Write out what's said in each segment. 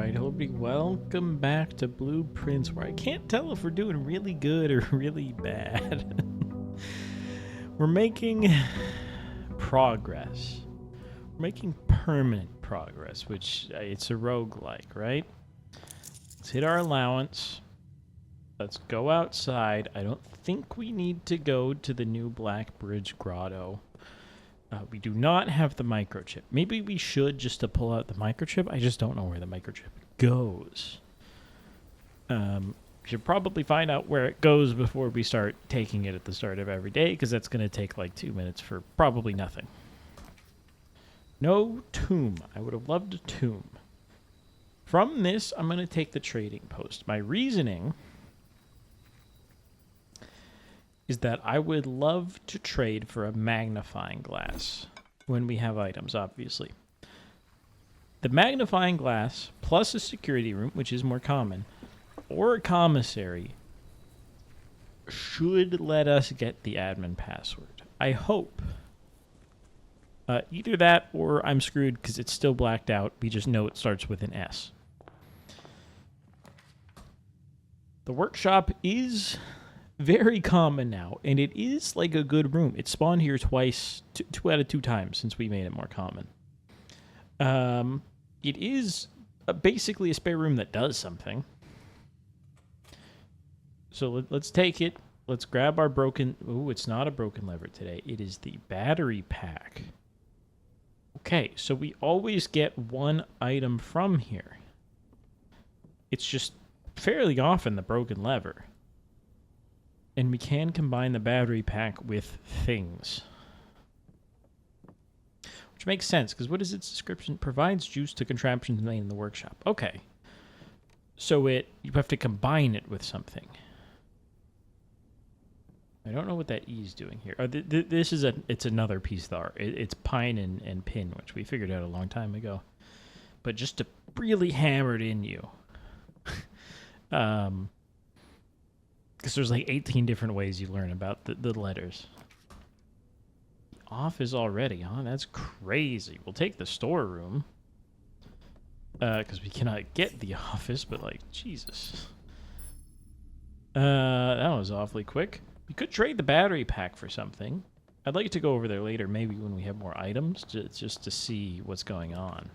Alright, hello everybody, welcome back to Blueprints, where I can't tell if we're doing really good or really bad. We're making progress. We're making permanent progress, which it's a roguelike, right? Let's hit our allowance. Let's go outside. I don't think we need to go to the new Black Bridge Grotto. We do not have the microchip. Maybe we should, just to pull out the microchip. I just don't know where the microchip goes. We should probably find out where it goes before we start taking it at the start of every day, because that's going to take like 2 minutes for probably nothing. No tomb. I would have loved a tomb. From this, I'm going to take the trading post. My reasoning is that I would love to trade for a magnifying glass when we have items, obviously. The magnifying glass plus a security room, which is more common, or a commissary, should let us get the admin password. I hope. Either that or I'm screwed because it's still blacked out. We just know it starts with an S. The workshop is very common now, and it is like a good room. It spawned here twice, two out of 2 times since we made it more common. It is basically a spare room that does something. So let's take it. Let's grab our broken... Ooh, it's not a broken lever today. It is the battery pack. Okay, so we always get 1 item from here. It's just fairly often the broken lever. And we can combine the battery pack with things. Which makes sense, because what is its description? Provides juice to contraptions made in the workshop. Okay. So you have to combine it with something. I don't know what that E is doing here. This is it's another piece of art. It's pine and pin, which we figured out a long time ago. But just to really hammer it in you. Because there's like 18 different ways you learn about the letters. Off is already, huh? That's crazy. We'll take the storeroom. Because we cannot get the office, but like, Jesus. That was awfully quick. We could trade the battery pack for something. I'd like to go over there later, maybe when we have more items, just to see what's going on.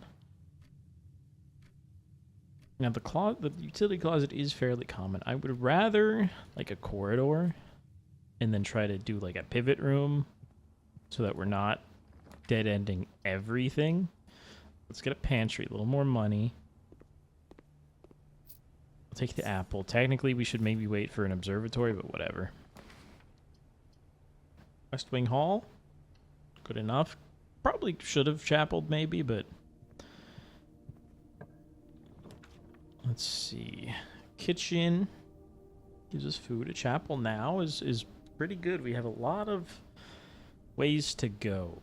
Now, the utility closet is fairly common. I would rather, like, a corridor and then try to do, like, a pivot room so that we're not dead-ending everything. Let's get a pantry, a little more money. I'll take the apple. Technically, we should maybe wait for an observatory, but whatever. West Wing Hall. Good enough. Probably should have chapeled, maybe, but... Let's see. Kitchen gives us food. A chapel now is pretty good. We have a lot of ways to go,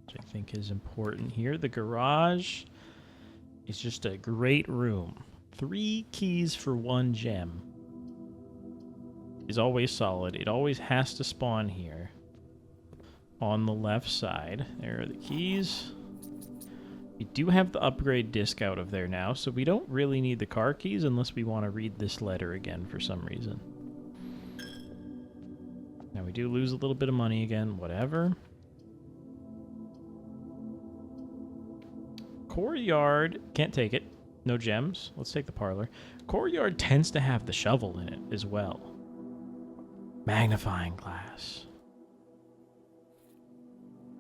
which I think is important here. The garage is just a great room. 3 keys for 1 gem is always solid. It always has to spawn here on the left side. There are the keys. We do have the upgrade disc out of there now, so we don't really need the car keys unless we want to read this letter again for some reason. Now we do lose a little bit of money again, whatever. Courtyard, can't take it. No gems. Let's take the parlor. Courtyard tends to have the shovel in it as well. Magnifying glass.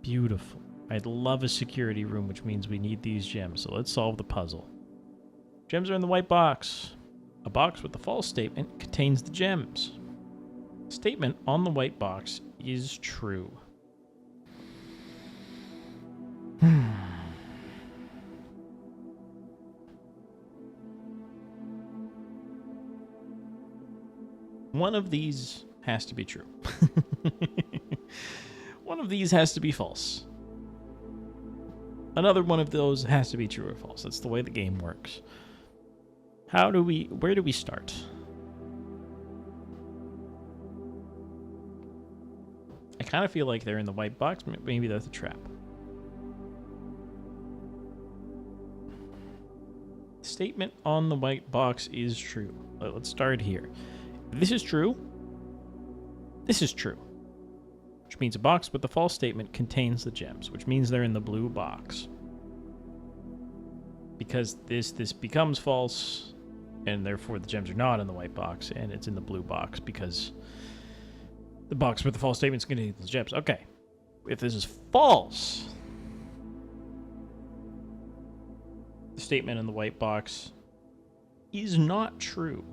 Beautiful. I'd love a security room, which means we need these gems. So let's solve the puzzle. Gems are in the white box. A box with the false statement contains the gems. Statement on the white box is true. One of these has to be true. One of these has to be false. Another one of those has to be true or false. That's the way the game works. Where do we start? I kind of feel like they're in the white box. Maybe that's a trap. statement on the white box is true. Let's start here. If this is true, this is true. Which means a box with the false statement contains the gems, which means they're in the blue box. Because this becomes false, and therefore the gems are not in the white box, and it's in the blue box because the box with the false statements contains the gems. Okay. If this is false, the statement in the white box is not true.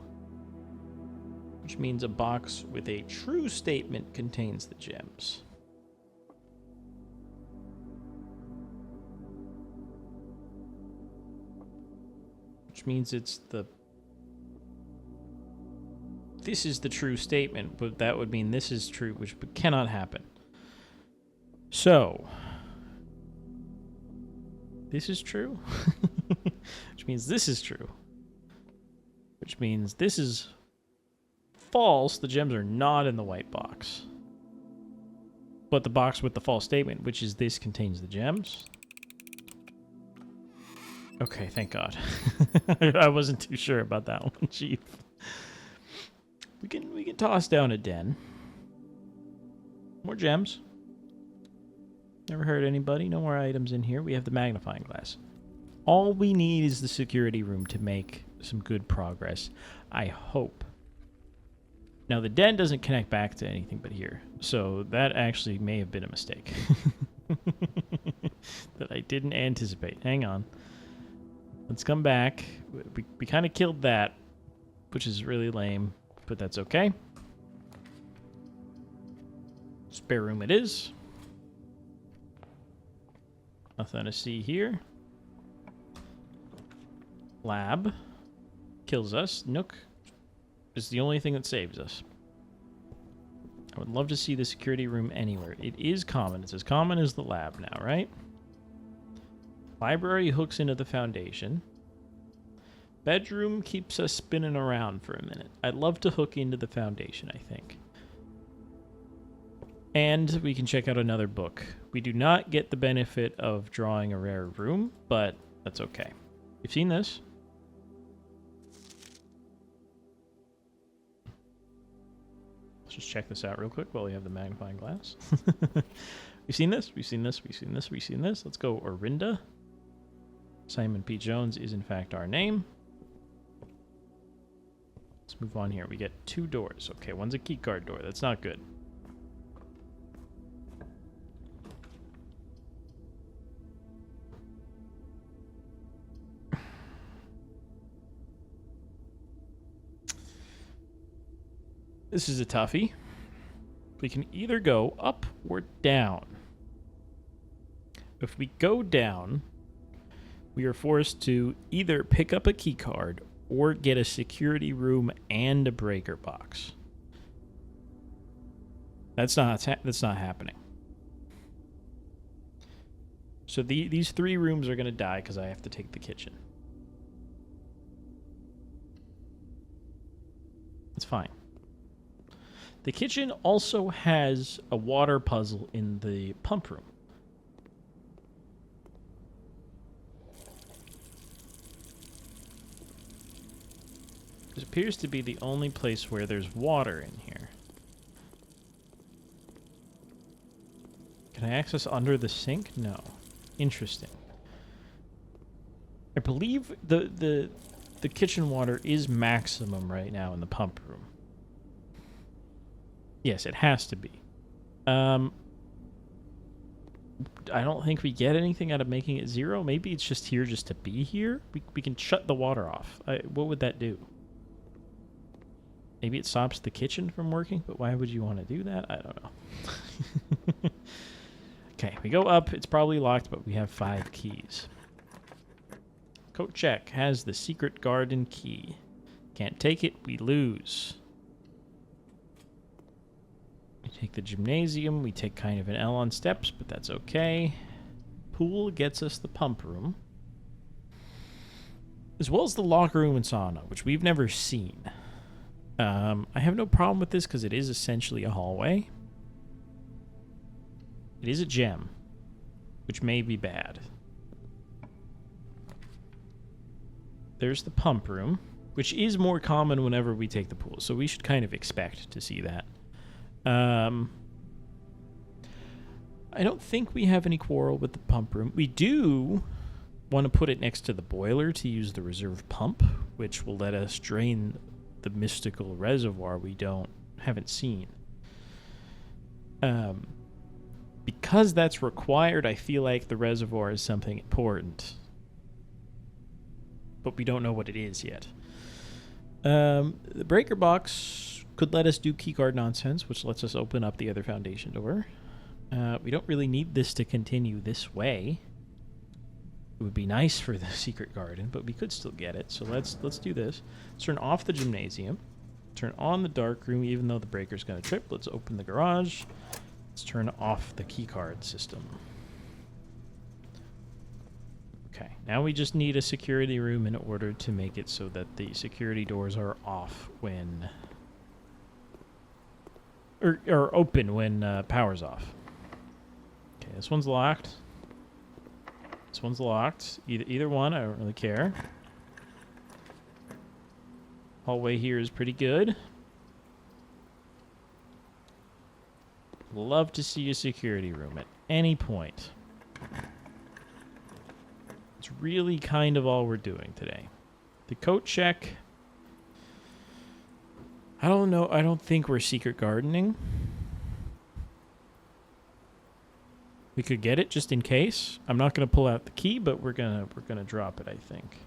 Which means a box with a true statement contains the gems. Which means it's the... This is the true statement, but that would mean this is true, which cannot happen. So, this is true, which means this is true, which means this is false. The gems are not in the white box, but the box with the false statement, which is this, contains the gems. Okay, thank God. I wasn't too sure about that one, Chief. We can toss down a den. More gems. Never hurt anybody. No more items in here. We have the magnifying glass. All we need is the security room to make some good progress. I hope. Now, the den doesn't connect back to anything but here. So that actually may have been a mistake. That I didn't anticipate. Hang on. Let's come back. We kind of killed that, which is really lame, but that's okay. Spare room it is. Nothing to see here. Lab. Kills us. Nook is the only thing that saves us. I would love to see the security room anywhere. It is common. It's as common as the lab now, right? Library hooks into the foundation. Bedroom keeps us spinning around for a minute. I'd love to hook into the foundation, I think. And we can check out another book. We do not get the benefit of drawing a rare room, but that's okay. You've seen this. Let's just check this out real quick while we have the magnifying glass. We've seen this, we've seen this, we've seen this, we've seen this. Let's go Orinda. Simon P. Jones is in fact our name. Let's move on here. We get 2 doors. Okay, one's a keycard door. That's not good. This is a toughie. We can either go up or down. If we go down, we are forced to either pick up a key card or get a security room and a breaker box. That's not happening. So these 3 rooms are going to die because I have to take the kitchen. It's fine. The kitchen also has a water puzzle in the pump room. This appears to be the only place where there's water in here. Can I access under the sink? No. Interesting. I believe the kitchen water is maximum right now in the pump room. Yes, it has to be. I don't think we get anything out of making it 0. Maybe it's just here just to be here. We can shut the water off. What would that do? Maybe it stops the kitchen from working, but why would you want to do that? I don't know. Okay, we go up. It's probably locked, but we have 5 keys. Coat check has the secret garden key. Can't take it, we lose. We take the gymnasium. We take kind of an L on steps, but that's okay. Pool gets us the pump room. As well as the locker room and sauna, which we've never seen. I have no problem with this because it is essentially a hallway. It is a gem, which may be bad. There's the pump room, which is more common whenever we take the pool, so we should kind of expect to see that. I don't think we have any quarrel with the pump room. We do want to put it next to the boiler to use the reserve pump, which will let us drain the mystical reservoir we haven't seen. Because that's required, I feel like the reservoir is something important. But we don't know what it is yet. The breaker box could let us do keycard nonsense, which lets us open up the other foundation door. We don't really need this to continue this way. It would be nice for the secret garden, but we could still get it. So let's do this. Let's turn off the gymnasium. Turn on the dark room, even though the breaker's going to trip. Let's open the garage. Let's turn off the keycard system. Okay, now we just need a security room in order to make it so that the security doors are off when... Or open when power's off. Okay, this one's locked. This one's locked. Either one, I don't really care. Hallway here is pretty good. Love to see a security room at any point. It's really kind of all we're doing today. The coat check. I don't know. I don't think we're secret gardening. We could get it just in case. I'm not going to pull out the key, but we're gonna drop it, I think.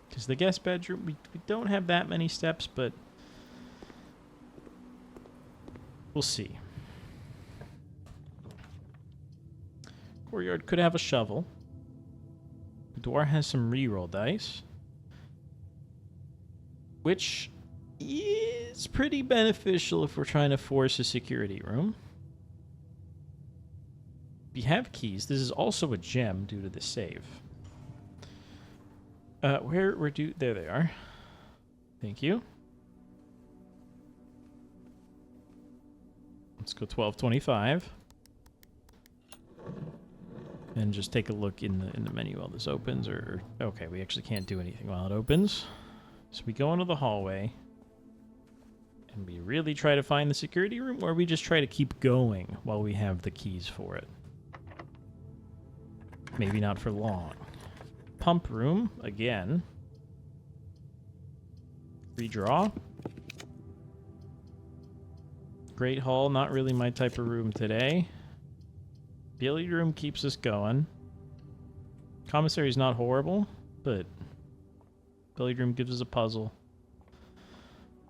Because the guest bedroom, we don't have that many steps, but we'll see. Courtyard could have a shovel. The door has some reroll dice, which is pretty beneficial if we're trying to force a security room. We have keys. This is also a gem due to the save. There they are. Thank you. Let's go 1225. And just take a look in the menu while this opens. Okay, we actually can't do anything while it opens. So we go into the hallway. And we really try to find the security room, or we just try to keep going while we have the keys for it. Maybe not for long. Pump room, again. Redraw. Great hall, not really my type of room today. Billiard room keeps us going. Commissary's not horrible, but billiard room gives us a puzzle.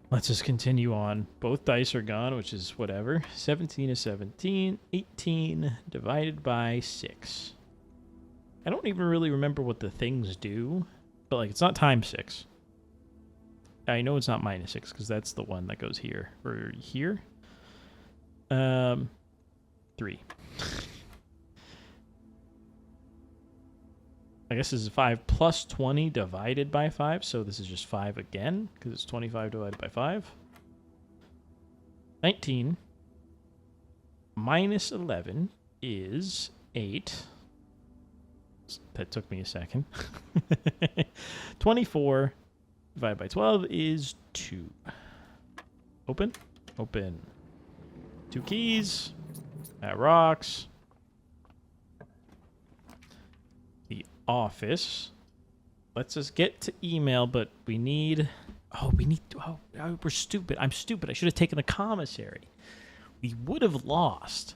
Let's just continue on. Both dice are gone, which is whatever. 17 is 17. 18 divided by 6. I don't even really remember what the things do, but like it's not times 6. I know it's not minus 6 because that's the one that goes here or here. 3. I guess this is 5 plus 20 divided by 5, so this is just 5 again because it's 25 divided by 5. 19 minus 11 is 8. That took me a second. 24 divided by 12 is 2. Open. Open. 2 keys. That rocks. The office. Let's just get to email, but we need... we're stupid. I'm stupid. I should have taken the commissary. We would have lost,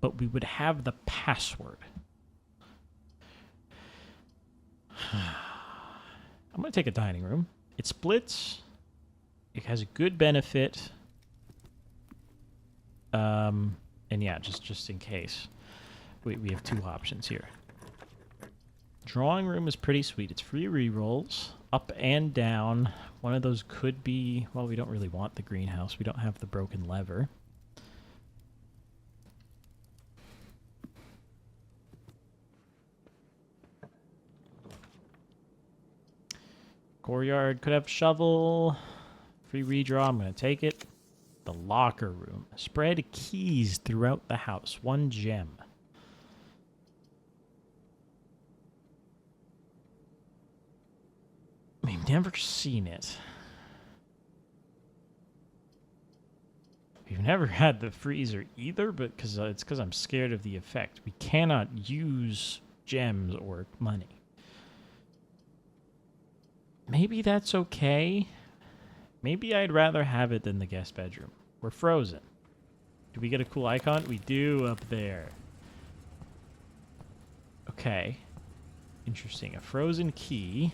but we would have the password. I'm going to take a dining room. It splits. It has a good benefit. And yeah, just in case. We have 2 options here. Drawing room is pretty sweet. It's free rerolls, up and down. One of those could be... Well, we don't really want the greenhouse. We don't have the broken lever. Courtyard could have shovel. Free redraw. I'm going to take it. The locker room. Spread keys throughout the house. 1 gem. I mean, never seen it. We've never had the freezer either, but it's because I'm scared of the effect. We cannot use gems or money. Maybe that's okay. Maybe I'd rather have it than the guest bedroom. We're frozen. Do we get a cool icon? We do up there. Okay. Interesting. A frozen key.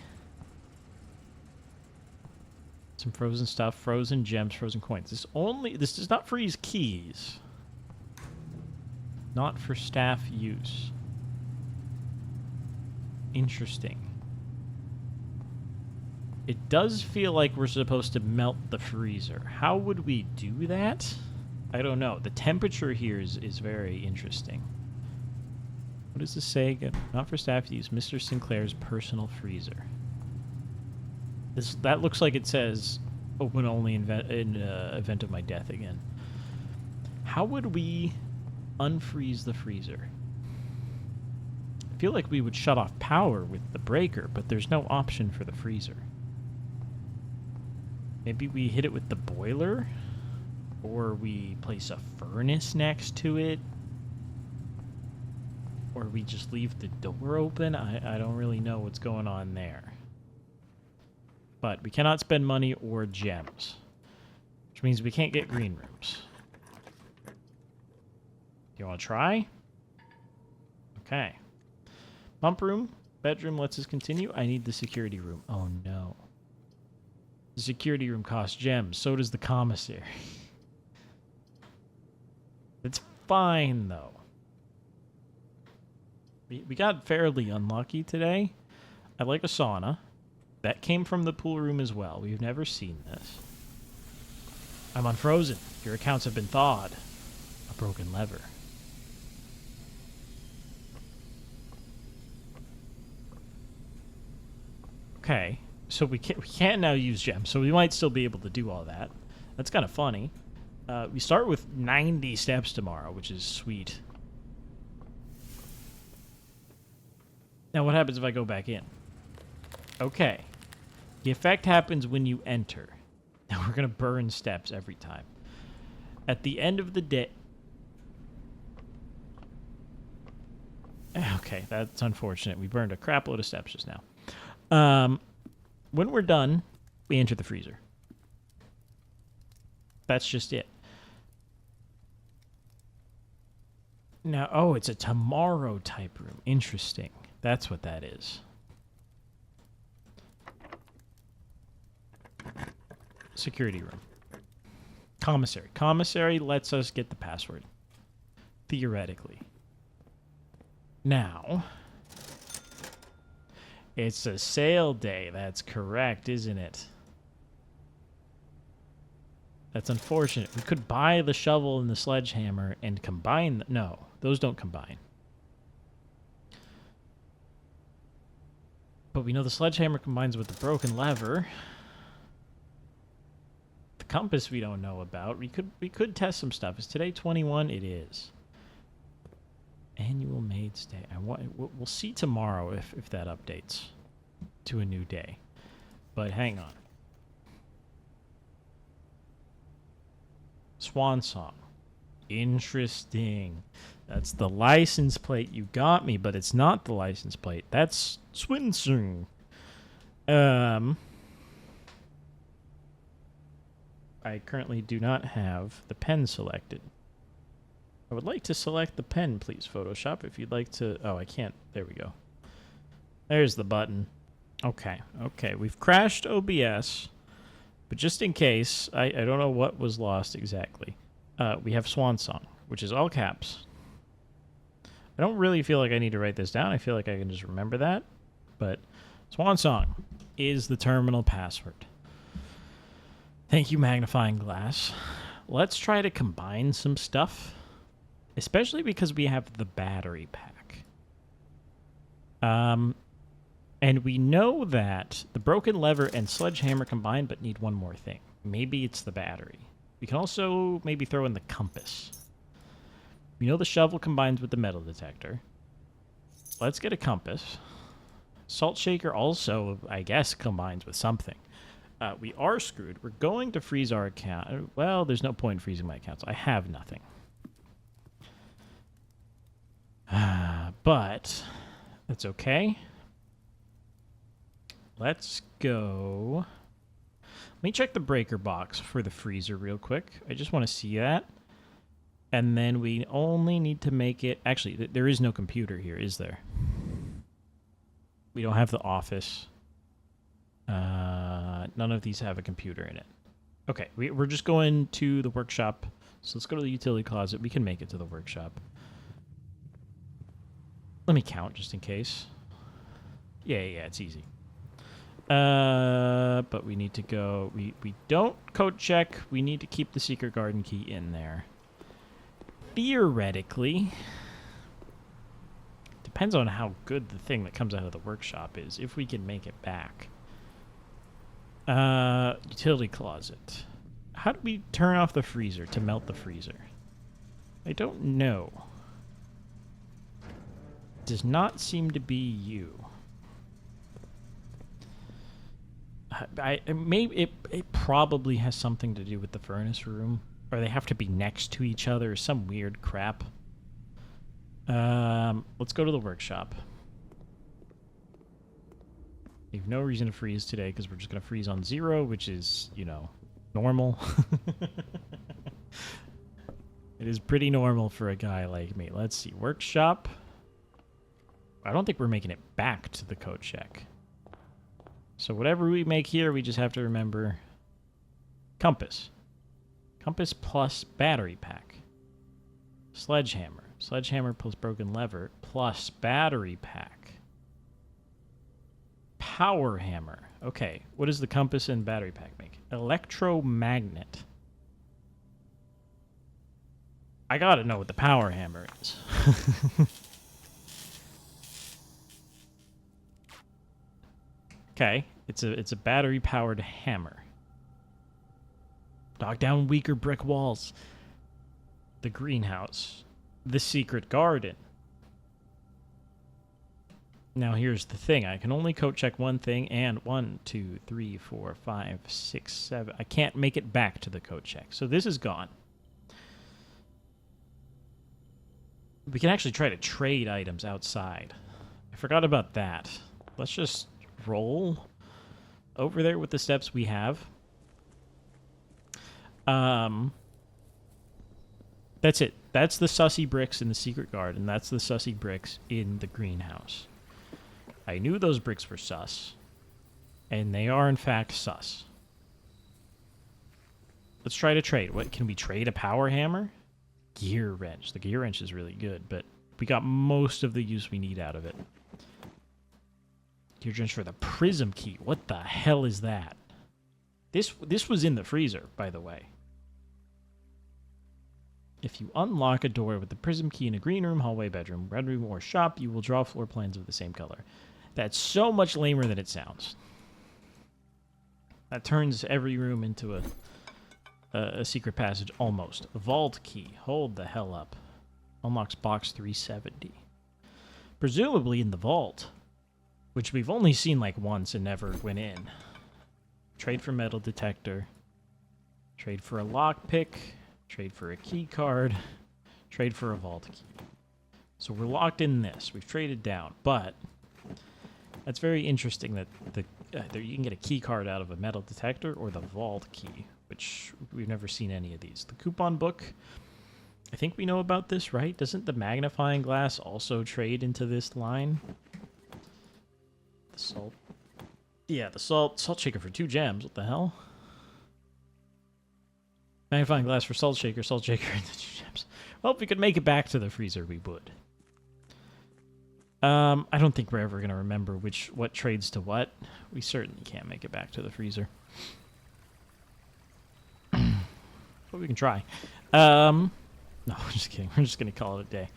Some frozen stuff, frozen gems, frozen coins. This does not freeze keys. Not for staff use. Interesting. It does feel like we're supposed to melt the freezer. How would we do that? I don't know. The temperature here is very interesting. What does this say again? Not for staff use. Mr. Sinclair's personal freezer. That looks like it says open only in event of my death again. How would we unfreeze the freezer? I feel like we would shut off power with the breaker, but there's no option for the freezer. Maybe we hit it with the boiler? Or we place a furnace next to it? Or we just leave the door open? I don't really know what's going on there. But we cannot spend money or gems. Which means we can't get green rooms. You want to try? Okay. Pump room. Bedroom lets us continue. I need the security room. Oh no. The security room costs gems. So does the commissary. It's fine, though. We got fairly unlucky today. I like a sauna. That came from the pool room as well. We've never seen this. I'm unfrozen. Your accounts have been thawed. A broken lever. Okay. So we can't now use gems, so we might still be able to do all that. That's kind of funny. We start with 90 steps tomorrow, which is sweet. Now what happens if I go back in? Okay. The effect happens when you enter. Now we're going to burn steps every time. At the end of the day... Okay, that's unfortunate. We burned a crap load of steps just now. When we're done, we enter the freezer. That's just it. Now, oh, it's a tomorrow type room. Interesting. That's what that is. Security room. Commissary. Commissary lets us get the password. Theoretically. Now... It's a sale day. That's correct, isn't it? That's unfortunate. We could buy the shovel and the sledgehammer and combine... No, those don't combine. But we know the sledgehammer combines with the broken lever. The compass we don't know about. We could test some stuff. Is today 21? It is. Annual maid stay. We'll see tomorrow if that updates to a new day. But hang on. Swan song. Interesting. That's the license plate. You got me, but it's not the license plate. That's Swinson. I currently do not have the pen selected. I would like to select the pen, please, Photoshop, if you'd like to... Oh, I can't. There we go. There's the button. Okay, okay. We've crashed OBS, but just in case, I don't know what was lost exactly. We have Swan Song, which is all caps. I don't really feel like I need to write this down. I feel like I can just remember that. But Swan Song is the terminal password. Thank you, magnifying glass. Let's try to combine some stuff. Especially because we have the battery pack. And we know that the broken lever and sledgehammer combine, but need one more thing. Maybe it's the battery. We can also maybe throw in the compass. We know the shovel combines with the metal detector. Let's get a compass. Salt shaker also, I guess, combines with something. We are screwed. We're going to freeze our account. Well, there's no point in freezing my accounts. I have nothing. But that's okay. Let's go. Let me check the breaker box for the freezer real quick. I just want to see that. And then we only need to make it... Actually, there is no computer here, is there? We don't have the office. None of these have a computer in it. Okay, we're just going to the workshop. So let's go to the utility closet. We can make it to the workshop. Let me count just in case. Yeah, it's easy. But we need to go... We don't code check. We need to keep the secret garden key in there. Theoretically... Depends on how good the thing that comes out of the workshop is, if we can make it back. Utility closet. How do we turn off the freezer to melt the freezer? I don't know. Does not seem to be you. Maybe it probably has something to do with the furnace room, or they have to be next to each other, or some weird crap. Let's go to the workshop. We have no reason to freeze today because we're just going to freeze on 0, which is, you know, normal. It is pretty normal for a guy like me. Let's see. Workshop. I don't think we're making it back to the code check. So whatever we make here, we just have to remember compass. Compass plus battery pack. Sledgehammer. Sledgehammer plus broken lever plus battery pack. Power hammer. Okay, what does the compass and battery pack make? Electromagnet. I gotta know what the power hammer is. Okay, it's a battery powered hammer. Knock down weaker brick walls. The greenhouse. The secret garden. Now here's the thing. I can only code check one thing, and 1, 2, 3, 4, 5, 6, 7. I can't make it back to the code check. So this is gone. We can actually try to trade items outside. I forgot about that. Let's just roll over there with the steps we have. That's it. That's the sussy bricks in the secret garden. That's the sussy bricks in the greenhouse. I knew those bricks were sus. And they are, in fact, sus. Let's try to trade. What, can we trade a power hammer? Gear wrench. The gear wrench is really good, but we got most of the use we need out of it. Gear wrench for the prism key. What the hell is that? This was in the freezer, by the way. If you unlock a door with the prism key in a green room, hallway, bedroom, red room, or shop, you will draw floor plans of the same color. That's so much lamer than it sounds. That turns every room into a secret passage, almost. Vault key. Hold the hell up. Unlocks box 370. Presumably in the vault, which we've only seen like once and never went in. Trade for metal detector. Trade for a lockpick. Trade for a key card. Trade for a vault key. So we're locked in this. We've traded down, but that's very interesting that you can get a key card out of a metal detector or the vault key, which we've never seen any of these. The coupon book, I think we know about this, right? Doesn't the magnifying glass also trade into this line? The salt. Yeah, the salt shaker for 2 gems. What the hell? Magnifying glass for salt shaker into 2 gems. Well, if we could make it back to the freezer, we would. I don't think we're ever going to remember what trades to what. We certainly can't make it back to the freezer. But we can try. No, I'm just kidding. We're just going to call it a day.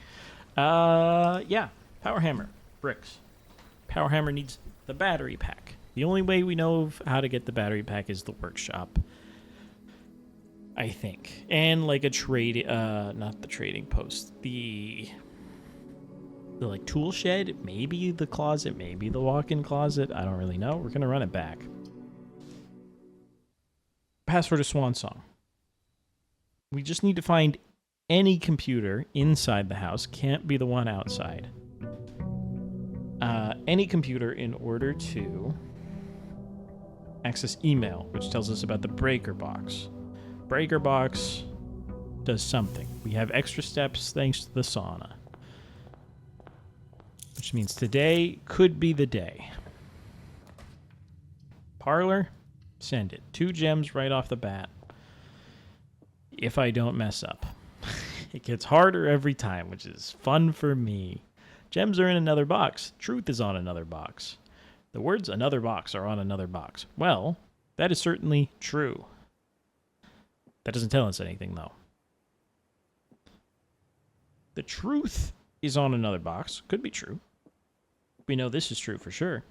Yeah. Power hammer. Bricks. Power hammer needs the battery pack. The only way we know of how to get the battery pack is the workshop. I think. And like a trade, not the trading post, the The like tool shed, maybe the closet, maybe the walk-in closet. I don't really know. We're gonna run it back. Password of Swan Song. We just need to find any computer inside the house. Can't be the one outside. Any computer in order to access email, which tells us about the breaker box. Breaker box does something. We have extra steps thanks to the sauna. Which means today could be the day. Parlor, send it. 2 gems right off the bat. If I don't mess up. It gets harder every time, which is fun for me. Gems are in another box. Truth is on another box. The words another box are on another box. Well, that is certainly true. That doesn't tell us anything, though. The truth is on another box. Could be true. We know this is true for sure.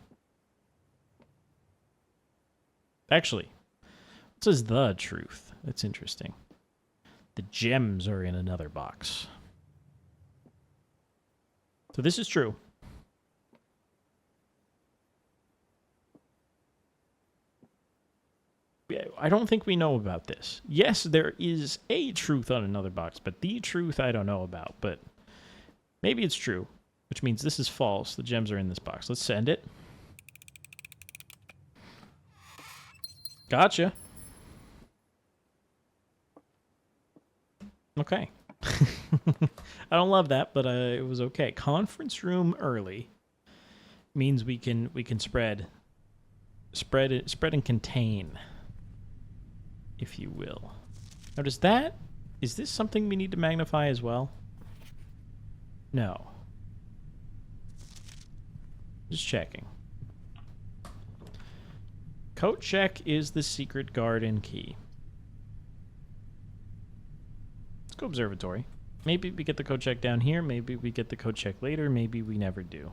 Actually, it says the truth. That's interesting. The gems are in another box. So this is true. I don't think we know about this. Yes, there is a truth on another box, but the truth I don't know about. But maybe it's true, which means this is false. The gems are in this box. Let's send it. Gotcha. Okay. I don't love that, but it was okay. Conference room early means we can spread and contain, if you will. Now, is this something we need to magnify as well? No. Just checking. Coat check is the secret garden key. Let's go observatory. Maybe we get the coat check down here. Maybe we get the coat check later. Maybe we never do.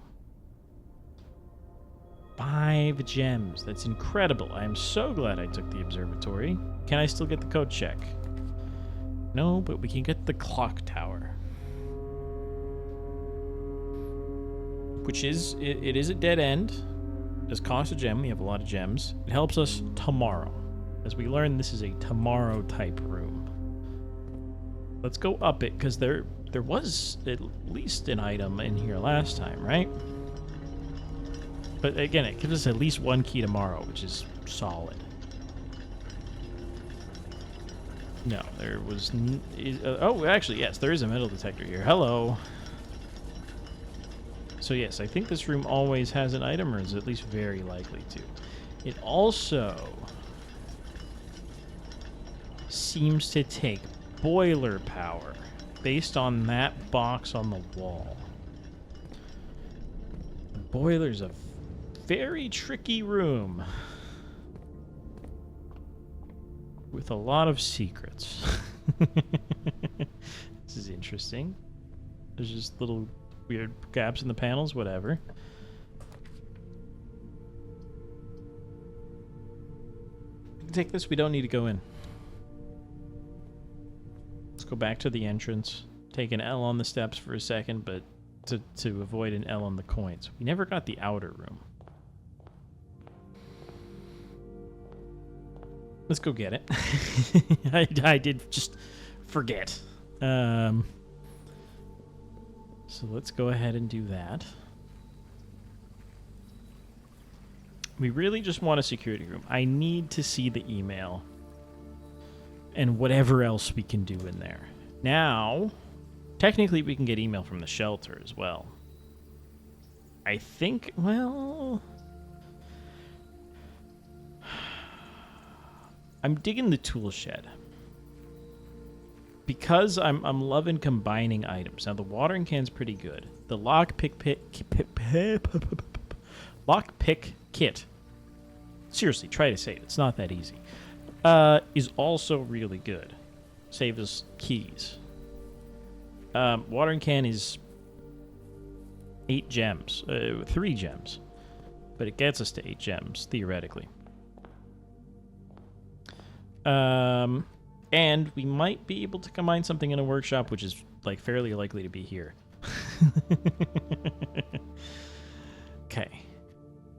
5 gems. That's incredible. I am so glad I took the observatory. Can I still get the coat check? No, but we can get the clock tower. Which is, it is a dead end. It does cost a gem. We have a lot of gems. It helps us tomorrow. As we learn, this is a tomorrow type room. Let's go up it, because there was at least an item in here last time, right? But again, it gives us at least 1 key tomorrow, which is solid. No, there was... oh, actually, yes, there is a metal detector here. Hello. So yes, I think this room always has an item, or is at least very likely to. It also seems to take boiler power based on that box on the wall. The boiler's a very tricky room with a lot of secrets. This is interesting. There's just little weird gaps in the panels, whatever. Take this, we don't need to go in. Let's go back to the entrance. Take an L on the steps for a second, but to avoid an L on the coins. We never got the outer room. Let's go get it. I did just forget. So let's go ahead and do that. We really just want a security room. I need to see the email and whatever else we can do in there. Now, technically we can get email from the shelter as well. I think, well... I'm digging the tool shed. Because I'm loving combining items. Now, the watering can's pretty good. The lockpick kit. Seriously, try to say it. It's not that easy. Is also really good. Saves us keys. Watering can is 8 gems. 3 gems. But it gets us to 8 gems, theoretically. And we might be able to combine something in a workshop, which is like fairly likely to be here. Okay.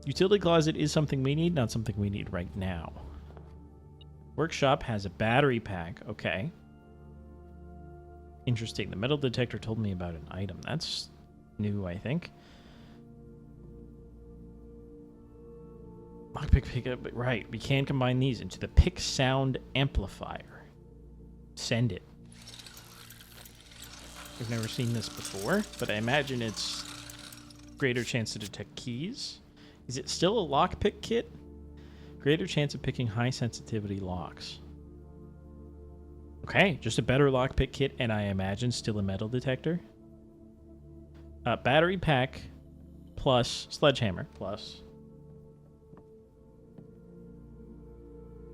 Utility closet is something we need, not something we need right now. Workshop has a battery pack. Okay. Interesting. The metal detector told me about an item. That's new, I think. Lockpick pickup. Right. We can combine these into the pick sound amplifier. Send it. I've never seen this before, but I imagine it's greater chance to detect keys. Is it still a lockpick kit? Greater chance of picking high sensitivity locks. Okay, just a better lockpick kit, and I imagine still a metal detector. Battery pack plus sledgehammer plus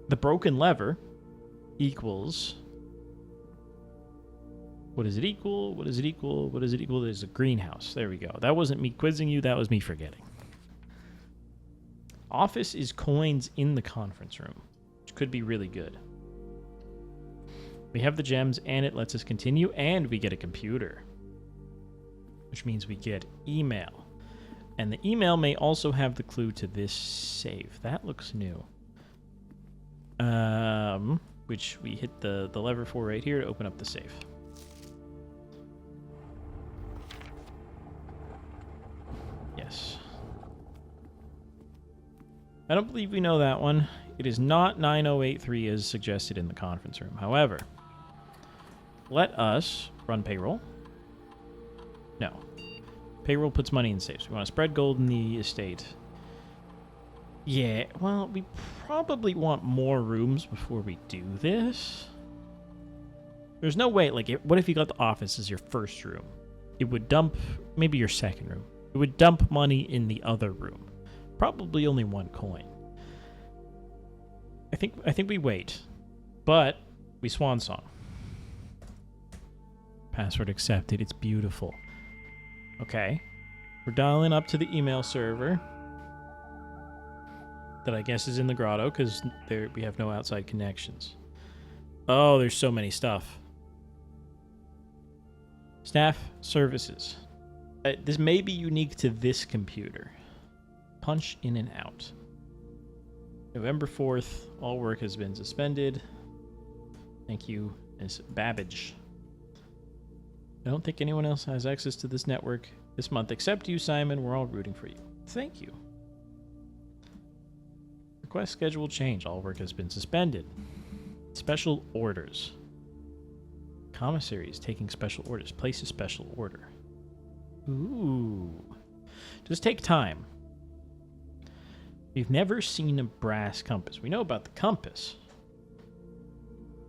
the broken lever equals. What does it equal? What does it equal? What does it equal? There's a greenhouse. There we go. That wasn't me quizzing you. That was me forgetting. Office is coins in the conference room, which could be really good. We have the gems, and it lets us continue, and we get a computer, which means we get email. And the email may also have the clue to this safe. That looks new. Which we hit the lever for right here to open up the safe. Yes. I don't believe we know that one. It is not 9083 as suggested in the conference room. However, let us run payroll. No. Payroll puts money in safes. We want to spread gold in the estate. Yeah, well, we probably want more rooms before we do this. There's no way, like, what if you got the office as your first room? It would dump, maybe your second room. It would dump money in the other room. Probably only one coin. I think we wait. But we swan song. Password accepted. It's beautiful. Okay. We're dialing up to the email server. That I guess is in the grotto, because we have no outside connections. Oh, there's so many stuff. Staff services. This may be unique to this computer. Punch in and out. November 4th, all work has been suspended. Thank you, Miss Babbage. I don't think anyone else has access to this network this month except you, Simon. We're all rooting for you. Thank you. Request schedule change. All work has been suspended. Special orders. Commissary is taking special orders. Place a special order. Ooh. Just take time. We've never seen a brass compass. We know about the compass.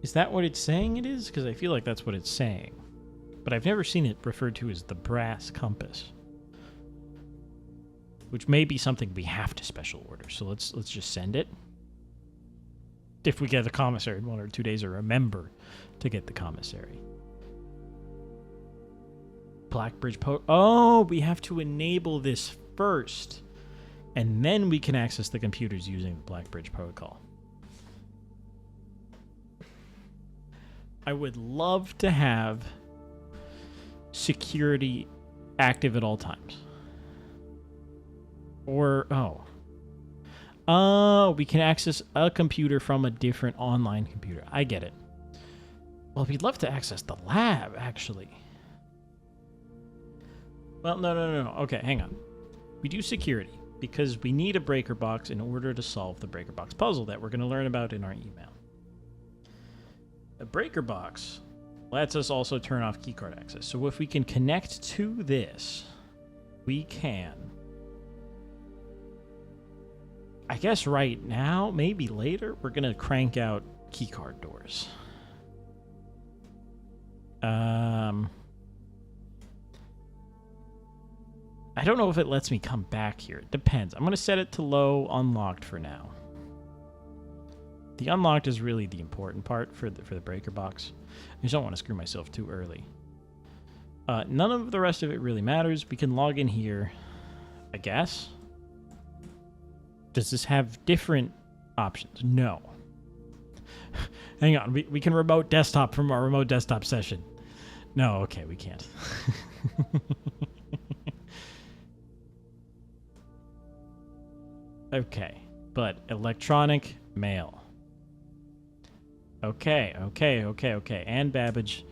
Is that what it's saying it is? Because I feel like that's what it's saying. But I've never seen it referred to as the brass compass. Which may be something we have to special order. So let's just send it. If we get the commissary in 1 or 2 days, or remember to get the commissary. Blackbridge Oh, we have to enable this first. And then we can access the computers using the Blackbridge protocol. I would love to have security active at all times. Or, we can access a computer from a different online computer. I get it. Well, we'd love to access the lab, actually. Well, no. Okay, hang on. We do security because we need a breaker box in order to solve the breaker box puzzle that we're going to learn about in our email. A breaker box lets us also turn off keycard access. So if we can connect to this, we can... I guess right now, maybe later, we're going to crank out keycard doors. I don't know if it lets me come back here. It depends. I'm going to set it to low unlocked for now. The unlocked is really the important part for the breaker box. I just don't want to screw myself too early. None of the rest of it really matters. We can log in here, I guess. Does this have different options? No. Hang on. We can remote desktop from our remote desktop session. No, okay, we can't. Okay, but electronic mail. Okay. And Babbage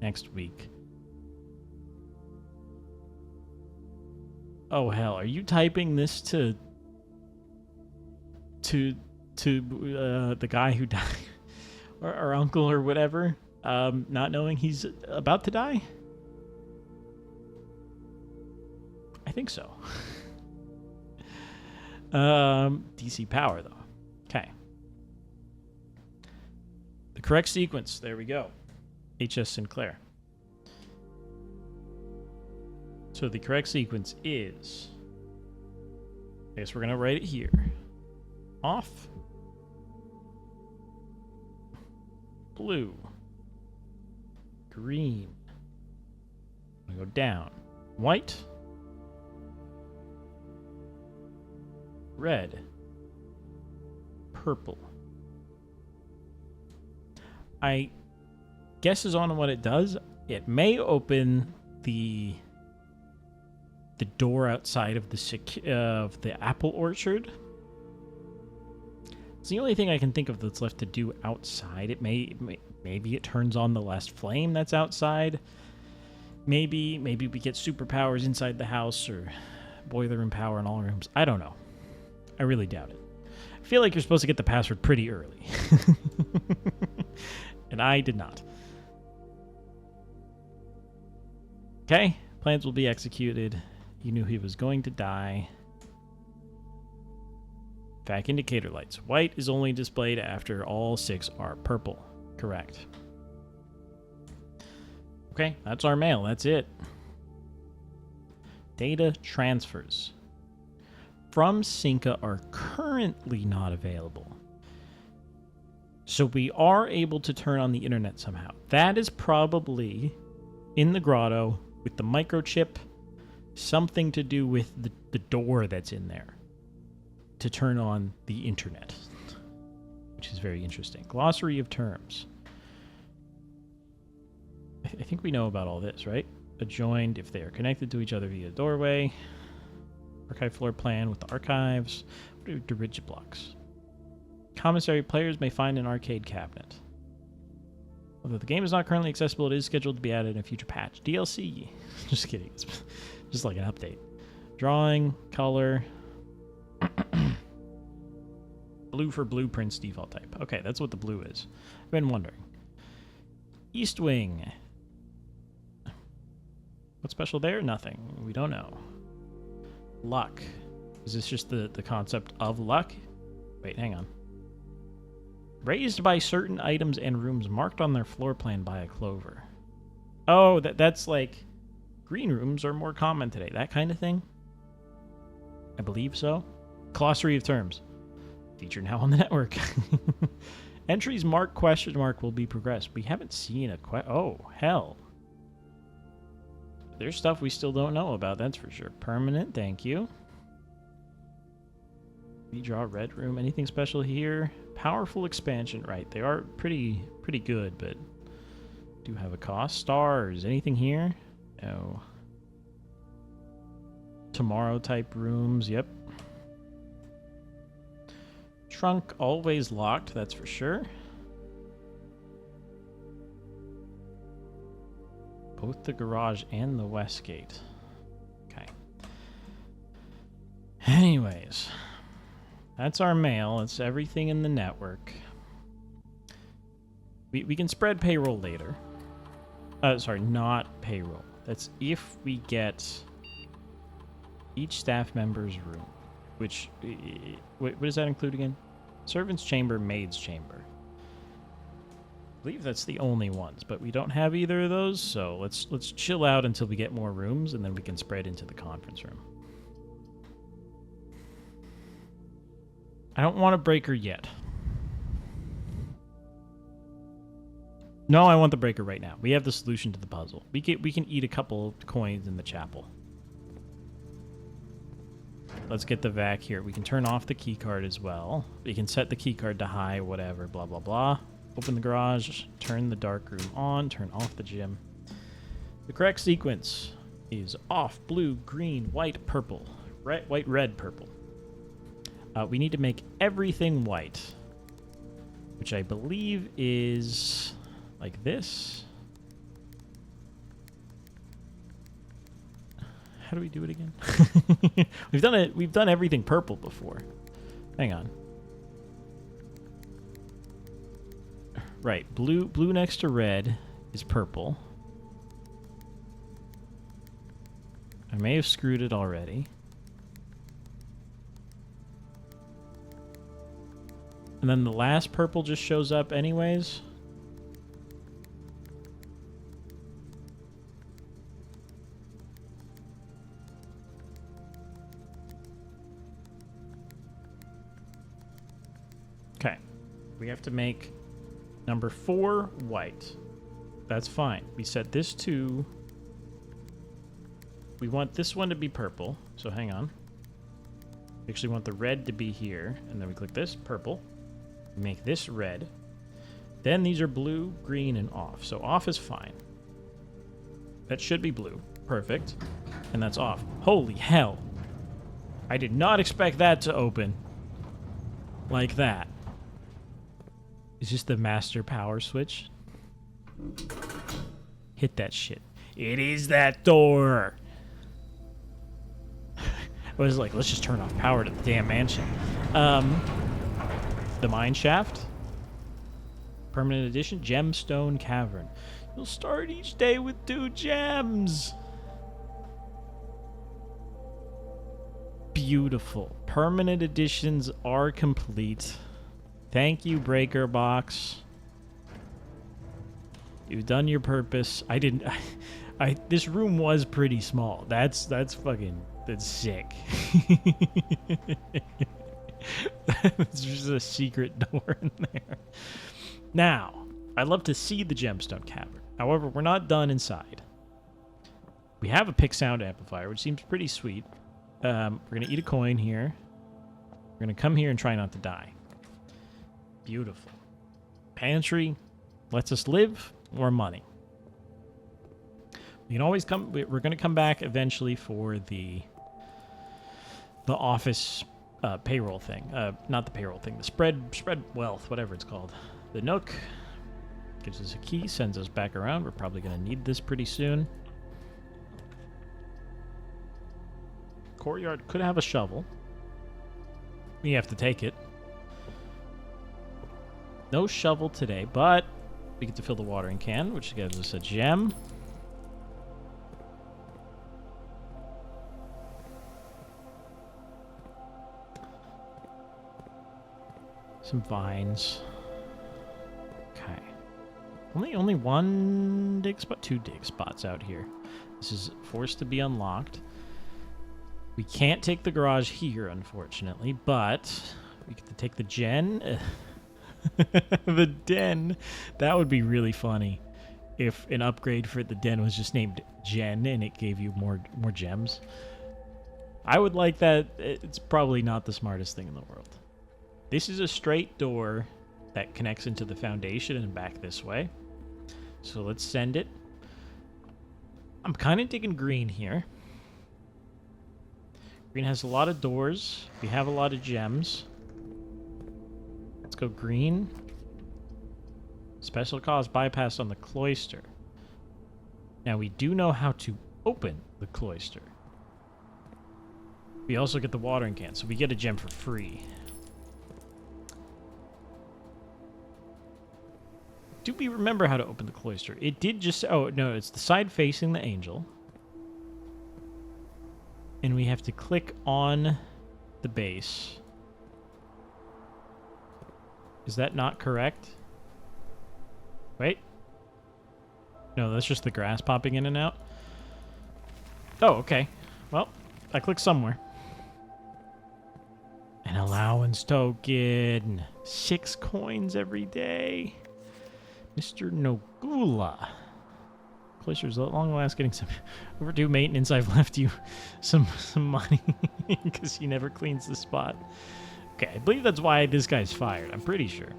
next week. Oh hell, are you typing this to the guy who died, or our uncle or whatever, not knowing he's about to die? I think so. DC power though. Okay. The correct sequence. There we go. H.S. Sinclair. So the correct sequence is, I guess we're going to write it here. Off. Blue. Green. I'm going to go down. White. Red. Purple. I guesses on what it does. It may open the door outside of the apple orchard. It's the only thing I can think of that's left to do outside. It maybe it turns on the last flame that's outside. Maybe we get superpowers inside the house, or boiler room power in all rooms. I don't know. I really doubt it. I feel like you're supposed to get the password pretty early. And I did not. Okay, plans will be executed. He knew he was going to die. Vac indicator lights. White is only displayed after all 6 are purple. Correct. Okay, that's our mail. That's it. Data transfers from Cinca are currently not available. So we are able to turn on the internet somehow. That is probably in the grotto with the microchip, something to do with the door that's in there to turn on the internet, which is very interesting. Glossary of terms. I think we know about all this, right? Adjoined if they are connected to each other via doorway. Archive floor plan with the archives. What are the rigid blocks? Commissary players may find an arcade cabinet. Although the game is not currently accessible, it is scheduled to be added in a future patch. DLC. Just kidding. It's just like an update. Drawing, color. Blue for blueprints default type. Okay, that's what the blue is. I've been wondering. East Wing. What's special there? Nothing. We don't know. Luck. Is this just the concept of luck? Wait, hang on. Raised by certain items and rooms marked on their floor plan by a clover. Oh, that's like green rooms are more common today. That kind of thing? I believe so. Glossary of terms. Featured now on the network. Entries marked ? Will be progressed. We haven't seen a oh, hell. There's stuff we still don't know about, that's for sure. Permanent, thank you. Redraw red room. Anything special here? Powerful expansion, right. They are pretty good, but do have a cost. Stars. Anything here? No. Tomorrow type rooms, yep. Trunk always locked, that's for sure. Both the garage and the west gate. Okay. Anyways, that's our mail. It's everything in the network. We can spread payroll later. Sorry, not payroll. That's if we get each staff member's room. Which, what does that include again? Servant's chamber, maid's chamber. I believe that's the only ones, but we don't have either of those, so let's chill out until we get more rooms, and then we can spread into the conference room. I don't want a breaker yet. No, I want the breaker right now. We have the solution to the puzzle. We can eat a couple coins in the chapel. Let's get the vac here. We can turn off the key card as well. We can set the key card to high, whatever, blah, blah, blah. Open the garage, turn the dark room on, turn off the gym. The correct sequence. is off. Blue, green, white, purple. Red, white, red, purple. We need to make everything white, which I believe is like this. How do we do it again? We've done it. We've done everything purple before. Hang on. Right, blue next to red is purple. I may have screwed it already. And then the last purple just shows up anyways. Okay. We have to make number 4 white. That's fine. We set this to... We want this one to be purple. So hang on. We actually want the red to be here. And then we click this, purple. Make this red. Then these are blue, green, and off. So off is fine. That should be blue. Perfect. And that's off. Holy hell. I did not expect that to open like that. Is this the master power switch? Hit that shit. It is that door. I was like, let's just turn off power to the damn mansion. The mine shaft. Permanent edition. Gemstone cavern. You'll start each day with 2 gems. Beautiful. Permanent editions are complete. Thank you, Breaker Box. You've done your purpose. I didn't... this room was pretty small. That's sick. It's just a secret door in there. Now, I'd love to see the gemstone cavern. However, we're not done inside. We have a pick sound amplifier, which seems pretty sweet. We're going to eat a coin here. We're going to come here and try not to die. Beautiful. Pantry lets us live. More money. We can always come... We're going to come back eventually for the office payroll thing. Not the payroll thing. The spread wealth, whatever it's called. The Nook gives us a key, sends us back around. We're probably going to need this pretty soon. Courtyard could have a shovel. We have to take it. No shovel today, but we get to fill the watering can, which gives us a gem. Some vines. Okay. Only one dig spot, 2 dig spots out here. This is forced to be unlocked. We can't take the garage here, unfortunately, but we get to take the gen. The den. That would be really funny if an upgrade for the den was just named Gen and it gave you more gems. I would like that. It's probably not the smartest thing in the world. This is a straight door that connects into the foundation and back this way. So let's send it. I'm kind of digging green here. Green has a lot of doors. We have a lot of gems. Let's go green. Special cause bypass on the cloister. Now we do know how to open the cloister. We also get the watering can, so we get a gem for free. Do we remember how to open the cloister? It did just... Oh, no, it's the side facing the angel. And we have to click on the base. Is that not correct? Wait. No, that's just the grass popping in and out. Oh, okay. Well, I clicked somewhere. An allowance token. 6 coins every day. Mr. Nogula. Cloister's at long last getting some overdue maintenance. I've left you some money because he never cleans the spot. Okay, I believe that's why this guy's fired. I'm pretty sure.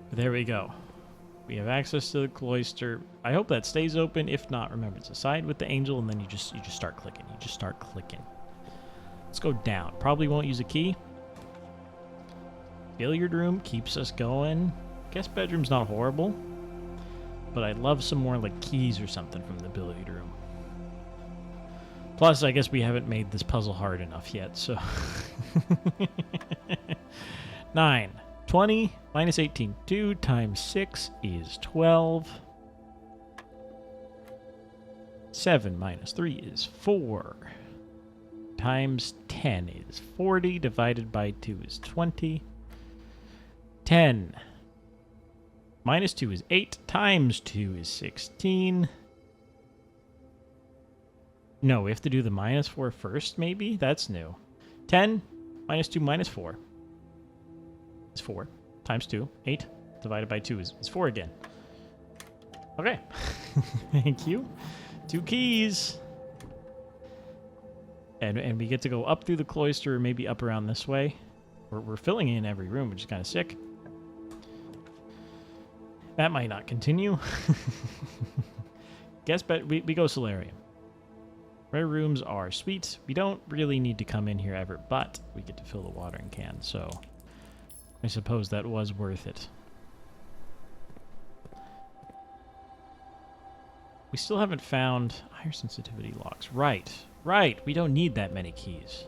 But there we go. We have access to the cloister. I hope that stays open. If not, remember, it's a side with the angel, and then you just start clicking. You just start clicking. Let's go down. Probably won't use a key. Billiard room keeps us going. Guest bedroom's not horrible, but I'd love some more like keys or something from the billiard room. Plus, I guess we haven't made this puzzle hard enough yet, so... 9. 20 minus 18. 2 times 6 is 12. 7 minus 3 is 4. Times 10 is 40. Divided by 2 is 20. 10 minus 2 is 8. Times 2 is 16. No, we have to do the minus 4 first, maybe? That's new. 10 minus 2 minus 4 is 4. Times 2, 8. Divided by 2 is 4 again. Okay. Thank you. 2 keys. And we get to go up through the cloister, maybe up around this way. We're filling in every room, which is kind of sick. That might not continue. Guess, but we go solarium. Rare rooms are sweet. We don't really need to come in here ever, but we get to fill the watering can, so I suppose that was worth it. We still haven't found higher sensitivity locks. Right. We don't need that many keys.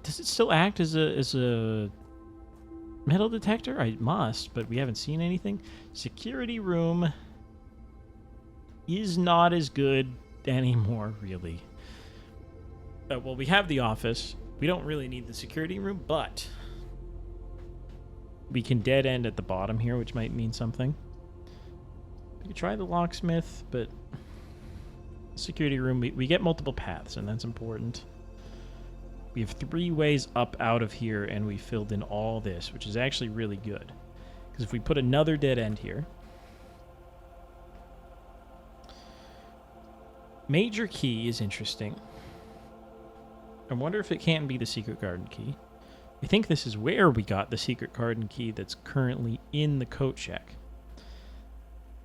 Does it still act as a metal detector? I must, but we haven't seen anything. Security room is not as good anymore, really. Well, we have the office. We don't really need the security room, but we can dead end at the bottom here, which might mean something. We could try the locksmith, but security room, we get multiple paths, and that's important. We have 3 ways up out of here, and we filled in all this, which is actually really good. Because if we put another dead end here, major key is interesting. I wonder if it can be the secret garden key. I think this is where we got the secret garden key that's currently in the coat check.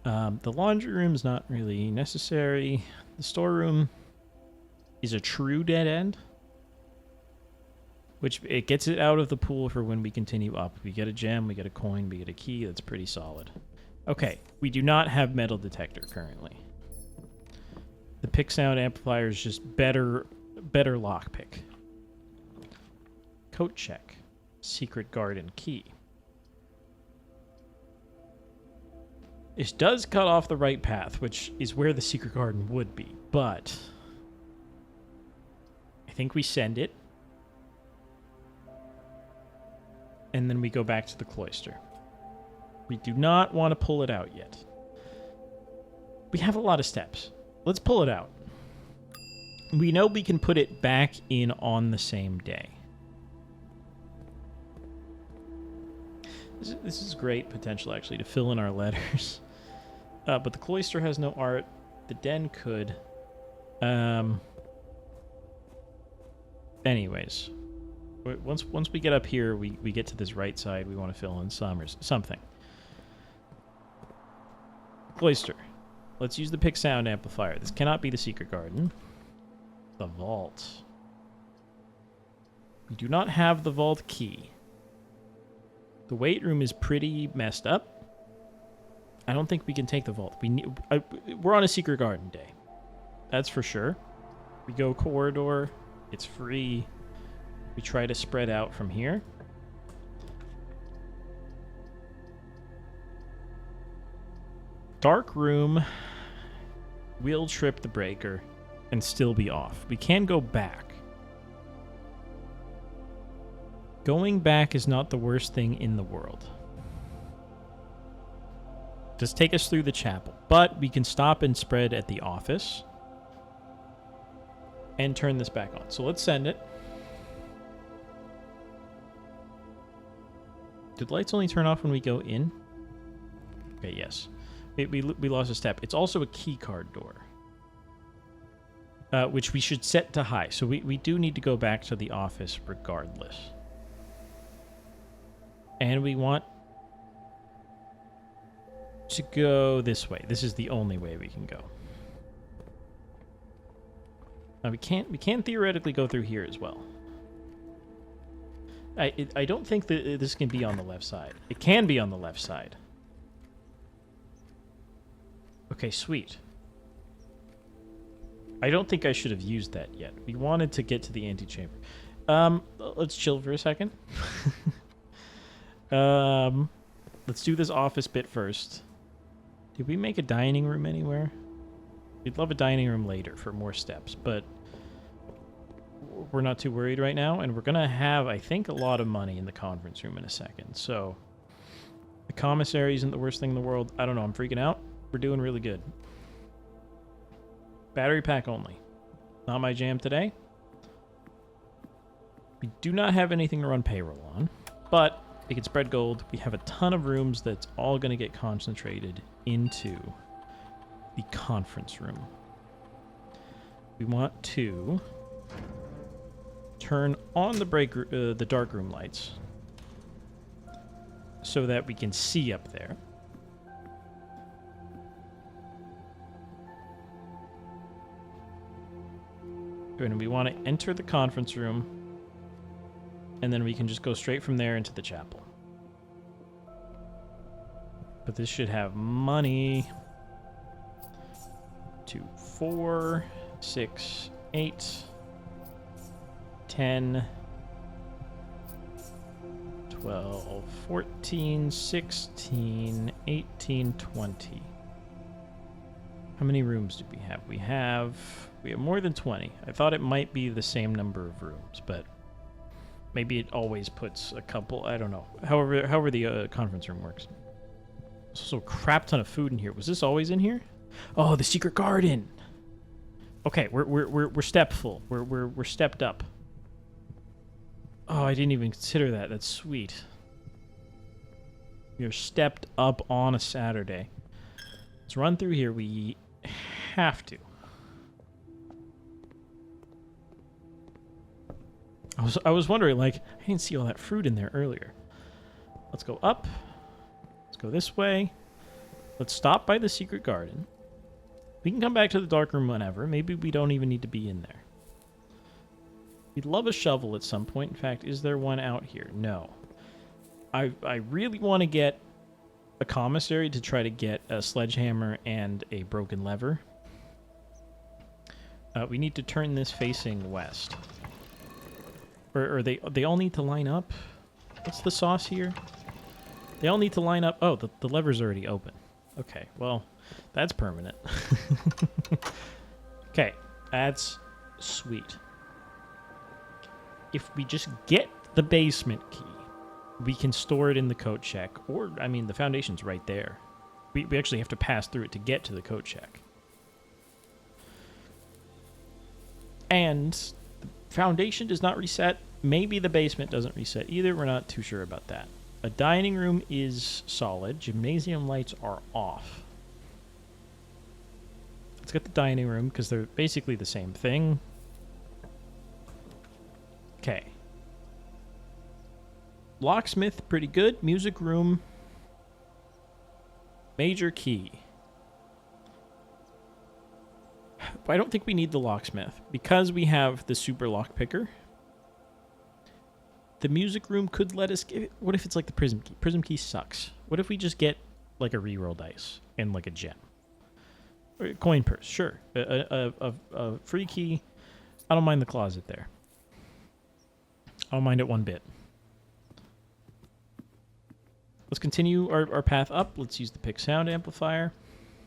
The laundry room is not really necessary. The storeroom is a true dead end, which it gets it out of the pool for when we continue up. We get a gem, we get a coin, we get a key. That's pretty solid. Okay, we do not have metal detector currently. The pick sound amplifier is just better lockpick. Coat check. Secret garden key. This does cut off the right path, which is where the secret garden would be, but I think we send it, and then we go back to the cloister. We do not want to pull it out yet. We have a lot of steps. Let's pull it out. We know we can put it back in on the same day. This is great potential, actually, to fill in our letters. But the cloister has no art. The den could. Anyways. Once we get up here, we get to this right side. We want to fill in some or something. Cloister. Let's use the pick sound amplifier. This cannot be the secret garden. The vault. We do not have the vault key. The weight room is pretty messed up. I don't think we can take the vault. We're on a secret garden day. That's for sure. We go corridor. It's free. We try to spread out from here. Dark room will trip the breaker and still be off. We can go back. Going back is not the worst thing in the world. Just take us through the chapel. But we can stop and spread at the office and turn this back on. So let's send it. Did lights only turn off when we go in? Okay, yes. We lost a step. It's also a key card door, which we should set to high. So we do need to go back to the office regardless. And we want to go this way. This is the only way we can go. Now we can theoretically go through here as well. I don't think that this can be on the left side. It can be on the left side. Okay, sweet. I don't think I should have used that yet. We wanted to get to the antechamber. Let's chill for a second. Let's do this office bit first. Did we make a dining room anywhere? We'd love a dining room later for more steps, but we're not too worried right now, and we're going to have, I think, a lot of money in the conference room in a second. So the commissary isn't the worst thing in the world. I don't know. I'm freaking out. We're doing really good. Battery pack only. Not my jam today. We do not have anything to run payroll on, but we can spread gold. We have a ton of rooms that's all going to get concentrated into the conference room. We want to turn on the dark room lights so that we can see up there. And we want to enter the conference room, and then we can just go straight from there into the chapel. But this should have money. 2, 4, 6, 8, 10, 12, 14, 16, 18, 20. How many rooms do we have? We have more than 20. I thought it might be the same number of rooms, but maybe it always puts a couple. I don't know. However the conference room works. There's also a crap ton of food in here. Was this always in here? Oh, the secret garden. Okay, we're stepful. We're stepped up. Oh, I didn't even consider that. That's sweet. You're stepped up on a Saturday. Let's run through here. We have to. I was wondering, like, I didn't see all that fruit in there earlier. Let's go up. Let's go this way. Let's stop by the secret garden. We can come back to the dark room whenever. Maybe we don't even need to be in there. We'd love a shovel at some point. In fact, is there one out here? No. I really want to get a commissary to try to get a sledgehammer and a broken lever. We need to turn this facing west. Or they all need to line up? What's the sauce here? They all need to line up. Oh, the lever's already open. Okay, well, that's permanent. Okay, that's sweet. If we just get the basement key, we can store it in the coat check. Or, I mean, the foundation's right there. We actually have to pass through it to get to the coat check. And the foundation does not reset. Maybe the basement doesn't reset either. We're not too sure about that. A dining room is solid. Gymnasium lights are off. Let's get the dining room because they're basically the same thing. Okay. Locksmith, pretty good. Music room. Major key. I don't think we need the locksmith because we have the super lock picker. The music room could let us get... What if it's like the prism key? Prism key sucks. What if we just get like a reroll dice and like a gem? Or a coin purse, sure. A free key. I don't mind the closet there. I don't mind it one bit. Let's continue our path up. Let's use the pick sound amplifier.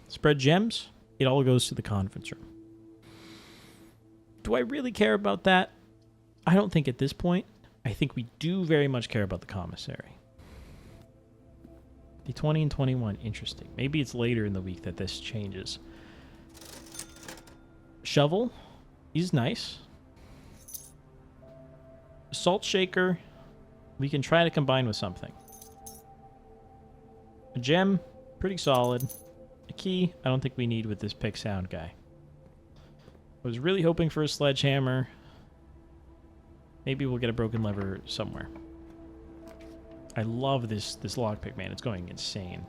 Spread gems. It all goes to the conference room. Do I really care about that? I don't think at this point. I think we do very much care about the commissary. The 20 and 21, interesting. Maybe it's later in the week that this changes. Shovel is nice. Salt shaker, we can try to combine with something. A gem, pretty solid. A key, I don't think we need with this pick sound guy. I was really hoping for a sledgehammer. Maybe we'll get a broken lever somewhere. I love this lockpick, man. It's going insane.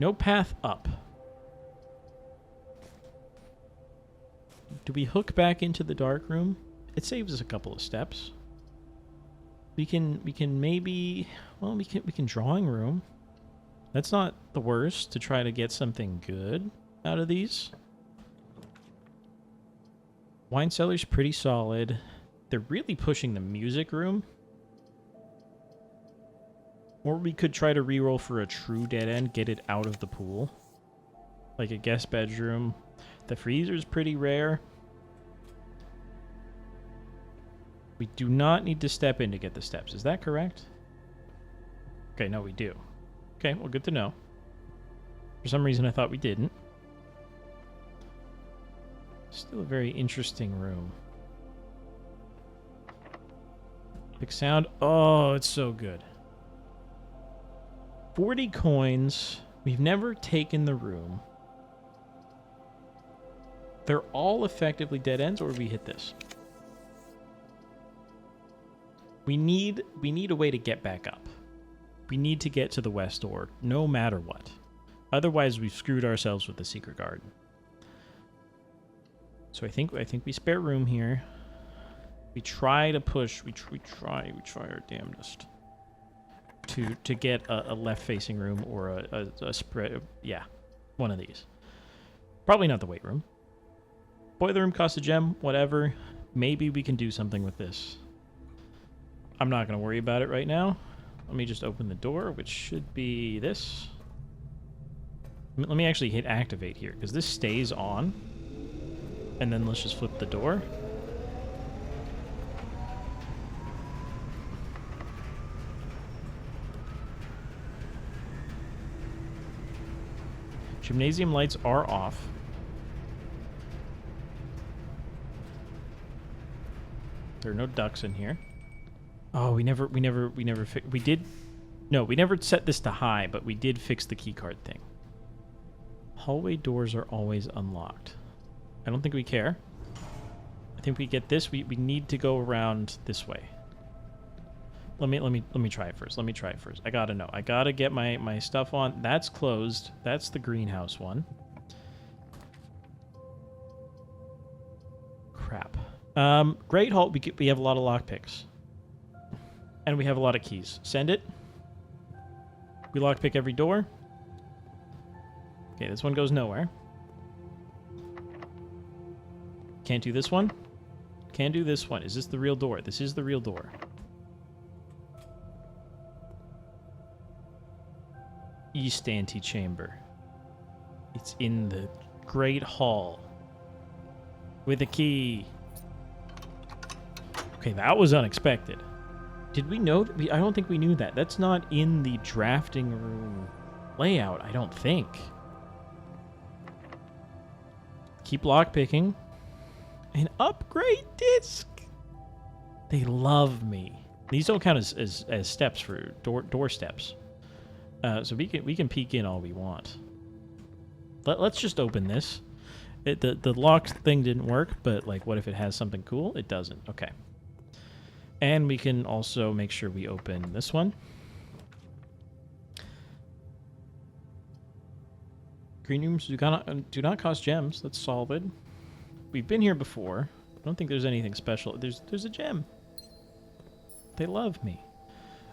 No path up. Do we hook back into the dark room? It saves us a couple of steps. We can maybe, well, we can drawing room. That's not the worst to try to get something good out of these. Wine cellar's pretty solid. They're really pushing the music room. Or we could try to reroll for a true dead end, get it out of the pool. Like a guest bedroom. The freezer's pretty rare. We do not need to step in to get the steps. Is that correct? Okay, no, we do. Okay, well, good to know. For some reason, I thought we didn't. Still a very interesting room. Big sound. Oh, it's so good. 40 coins. We've never taken the room. They're all effectively dead ends, or we hit this. We need a way to get back up. We need to get to the west door, no matter what. Otherwise, we've screwed ourselves with the secret garden. So I think we spare room here. We try to push. We try our damnedest to get a left-facing room or a spread. Yeah, one of these. Probably not the weight room. Boiler room costs a gem. Whatever. Maybe we can do something with this. I'm not going to worry about it right now. Let me just open the door, which should be this. Let me actually hit activate here, because this stays on. And then let's just flip the door. Gymnasium lights are off. There are no ducks in here. Oh, we never set this to high, but we did fix the keycard thing. Hallway doors are always unlocked. I don't think we care. I think we get this. We need to go around this way. Let me try it first. I gotta know. I gotta get my stuff on. That's closed. That's the greenhouse one. Crap. Great Hall. We have a lot of lockpicks. And we have a lot of keys. Send it. We lockpick every door. Okay, this one goes nowhere. Can't do this one. Can do this one. Is this the real door? This is the real door. East antechamber. It's in the Great Hall. With a key. Okay, that was unexpected. Did we know? I don't think we knew that. That's not in the drafting room layout, I don't think. Keep lockpicking. An upgrade disc. They love me. These don't count as steps for door steps. So we can peek in all we want. Let's just open this. The lock thing didn't work, but like, what if it has something cool? It doesn't. Okay. And we can also make sure we open this one. Green rooms do not cost gems. That's solid. We've been here before. I don't think there's anything special. There's a gem. They love me.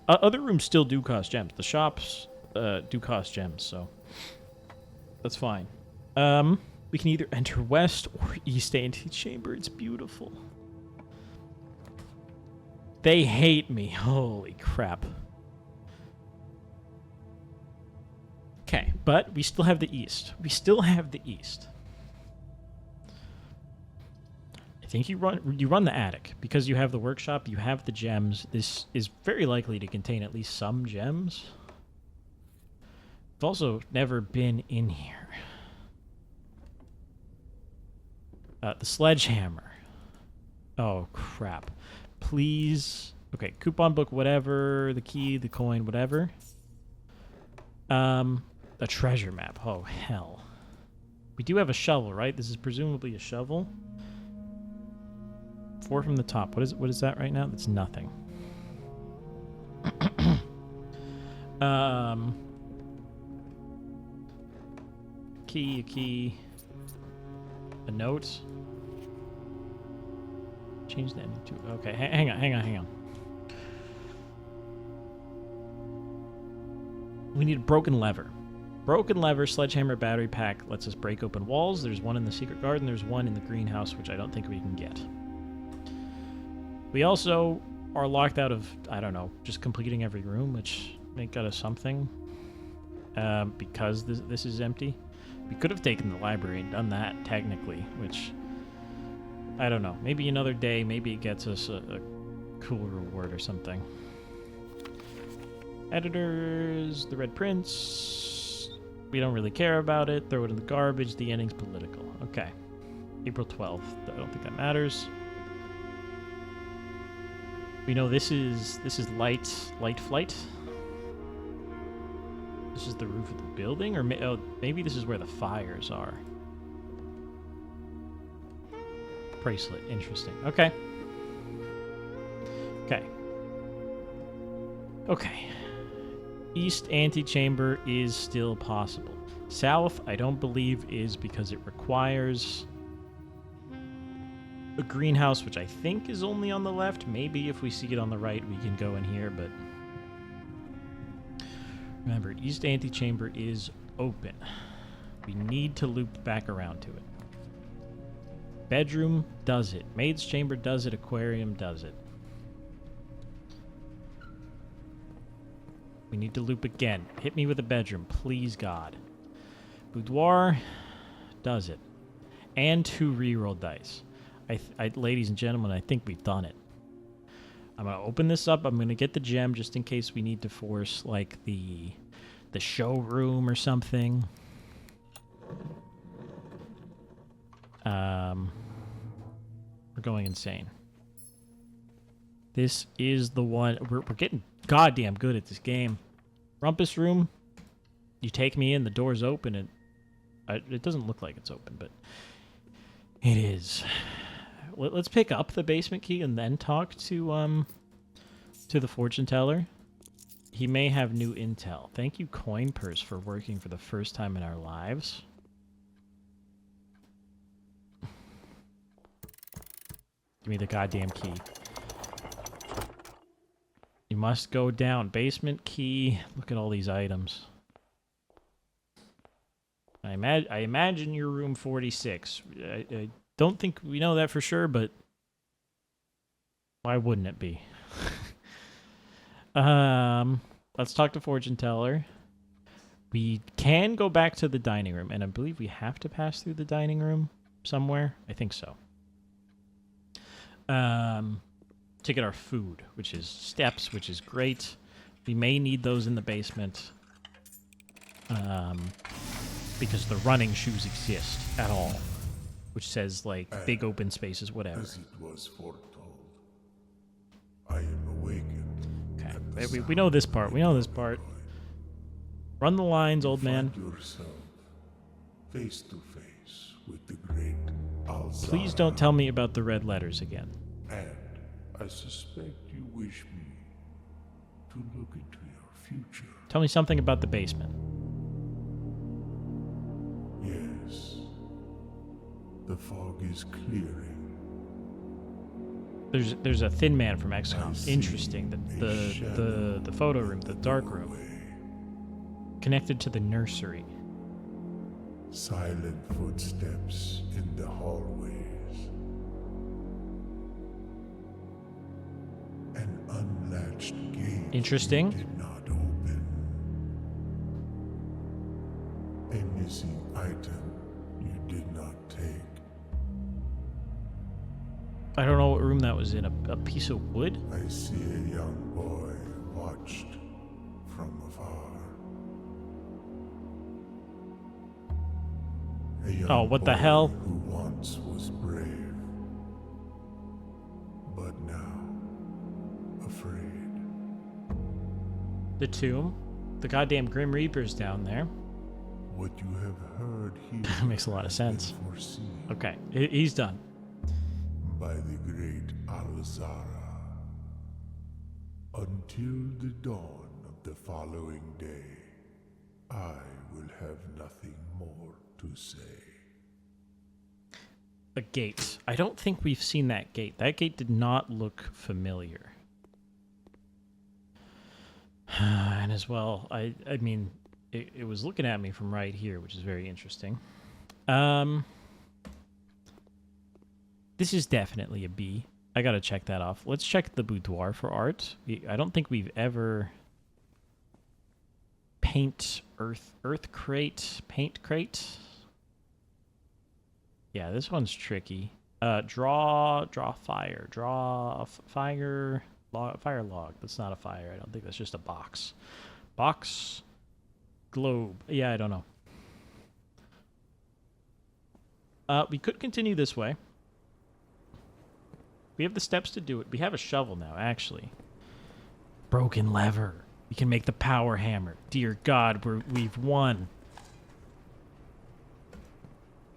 Other rooms still do cost gems. The shops do cost gems, so that's fine. We can either enter west or east antechamber. It's beautiful. They hate me. Holy crap. Okay, but we still have the east. I think you run the attic. Because you have the workshop, you have the gems. This is very likely to contain at least some gems. I've also never been in here. The sledgehammer. Oh, crap. Please. Okay, coupon book, whatever. The key, the coin, whatever. A treasure map. Oh, hell. We do have a shovel, right? This is presumably a shovel. 4 from the top. What is that right now? That's nothing. key. A note. Change the ending to... Okay, hang on. We need a broken lever. Broken lever, sledgehammer, battery pack lets us break open walls. There's one in the secret garden. There's one in the greenhouse, which I don't think we can get. We also are locked out of, I don't know, just completing every room, which may got us something. Because this is empty. We could have taken the library and done that, technically, which... I don't know. Maybe another day, maybe it gets us a cool reward or something. Editors, the Red Prince. We don't really care about it. Throw it in the garbage. The ending's political. Okay. April 12th. I don't think that matters. We know this is light flight. This is the roof of the building, or maybe this is where the fires are. Bracelet. Interesting. Okay. East antechamber is still possible. South, I don't believe, is because it requires a greenhouse, which I think is only on the left. Maybe if we see it on the right, we can go in here, but... Remember, east antechamber is open. We need to loop back around to it. Bedroom does it. Maid's chamber does it. Aquarium does it. We need to loop again. Hit me with a bedroom, please, God. Boudoir does it. And 2 reroll dice. Ladies and gentlemen, I think we've done it. I'm going to open this up. I'm going to get the gem just in case we need to force, like, the showroom or something. We're going insane. This is the one. We're getting goddamn good at this game. Rumpus room. You take me in, the door's open, and it doesn't look like it's open, but it is. Let's pick up the basement key and then talk to the fortune teller. He may have new intel. Thank you, Coin Purse, for working for the first time in our lives. Give me the goddamn key. You must go down. Basement key. Look at all these items. I imagine you're room 46. I don't think we know that for sure, but why wouldn't it be? Let's talk to fortune teller. We can go back to the dining room, and I believe we have to pass through the dining room somewhere. I think so. To get our food, which is steps, which is great. We may need those in the basement. Because the running shoes exist at all. Which says, like, big open spaces, whatever. As it was foretold, I am awakened. Okay, we know this part. We know this part. Run the lines, old man. Find yourself face to face with the great Alzara. Please don't tell me about the red letters again. And I suspect you wish me to look into your future. Tell me something about the basement. Yes. The fog is clearing. There's a thin man from XCOM. Interesting. The photo room, the dark room. Connected to the nursery. Silent footsteps in the hallways. An unlatched gate. Interesting. You did not open. A missing item you did not take. I don't know what room that was in. A piece of wood? I see a young boy watched from afar. A young what the boy hell? Who once was brave, but now afraid. The tomb? The goddamn Grim Reaper's down there. What you have heard here That makes a lot of sense. has been foreseen Okay, he's done. by the great Alzara. Until the dawn of the following day, I will will have nothing more to say. A gate. I don't think we've seen that gate. That gate did not look familiar. And as well, I mean, it was looking at me from right here, which is very interesting. This is definitely a B. I gotta check that off. Let's check the boudoir for art. I don't think we've ever... Paint, earth crate, paint crate. Yeah, this one's tricky. Draw fire, fire log. That's not a fire. I don't think that's just a box. Box, globe. Yeah, I don't know. We could continue this way. We have the steps to do it. We have a shovel now, actually. Broken lever. We can make the power hammer. Dear God, we've won.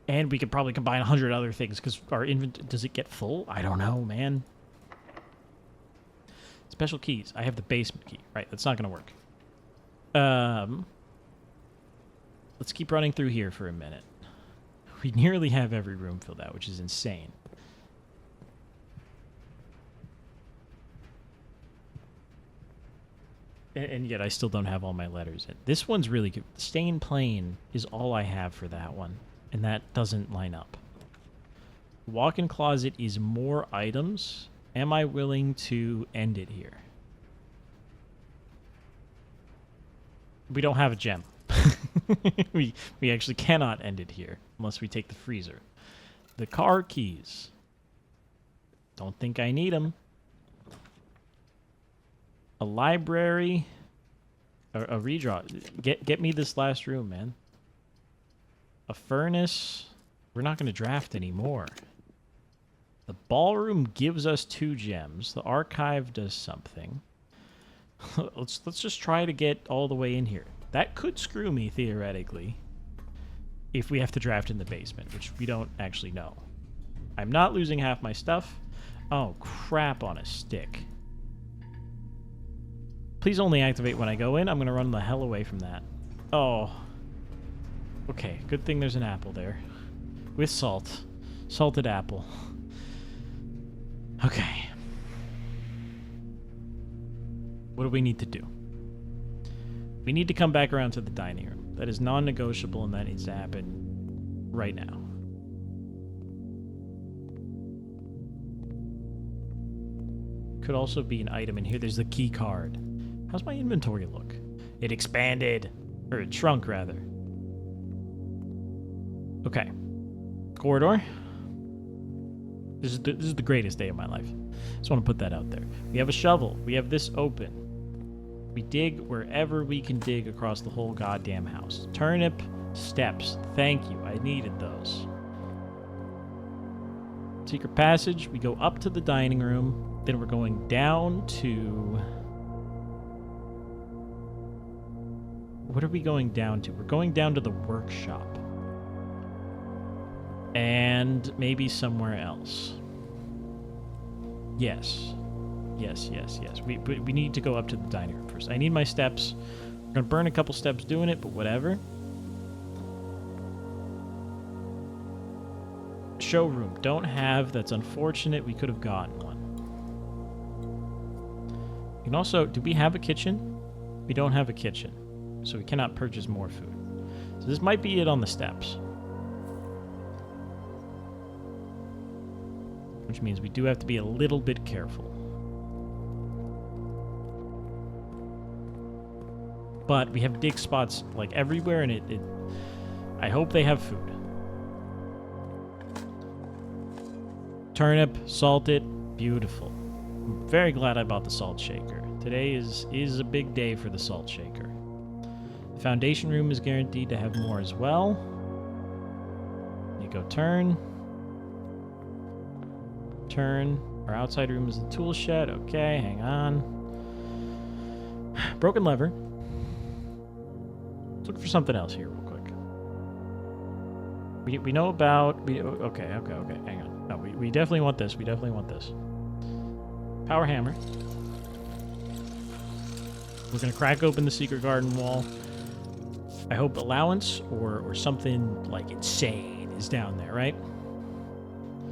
And we could probably combine 100 other things because our inventory... Does it get full? I don't know, man. Special keys. I have the basement key. Right, that's not going to work. Let's keep running through here for a minute. We nearly have every room filled out, which is insane. And yet I still don't have all my letters in. This one's really good. Stain plane is all I have for that one. And that doesn't line up. Walk-in closet is more items. Am I willing to end it here? We don't have a gem. we actually cannot end it here unless we take the freezer. The car keys. Don't think I need them. A library. A redraw. Get me this last room, man. A furnace. We're not going to draft anymore. The ballroom gives us 2 gems. The archive does something. let's just try to get all the way in here. That could screw me, theoretically, if we have to draft in the basement, which we don't actually know. I'm not losing half my stuff. Oh, crap on a stick. Please only activate when I go in. I'm going to run the hell away from that. Oh. Okay, good thing there's an apple there. With salt. Salted apple. Okay. What do we need to do? We need to come back around to the dining room. That is non-negotiable, and that needs to happen right now. Could also be an item in here. There's the key card. How's my inventory look? It expanded. Or it shrunk, rather. Okay. Corridor. This is the greatest day of my life. Just want to put that out there. We have a shovel. We have this open. We dig wherever we can dig across the whole goddamn house. Turnip steps. Thank you. I needed those. Secret passage. We go up to the dining room. Then we're going down to... What are we going down to? We're going down to the workshop. And maybe somewhere else. Yes. Yes. We need to go up to the dining room first. I need my steps. We're going to burn a couple steps doing it, but whatever. Showroom. Don't have. That's unfortunate. We could have gotten one. And also, do we have a kitchen? We don't have a kitchen. So we cannot purchase more food. So this might be it on the steps. Which means we do have to be a little bit careful. But we have dig spots like everywhere, and I hope they have food. Turnip, salt it, beautiful. I'm very glad I bought the salt shaker. Today is a big day for the salt shaker. The foundation room is guaranteed to have more as well. You go turn. Turn. Our outside room is the tool shed. Okay, hang on. Broken lever. Let's look for something else here real quick. We know about... Okay, hang on. No, we definitely want this. We definitely want this. Power hammer. We're going to crack open the secret garden wall. I hope allowance or something like insane is down there, right?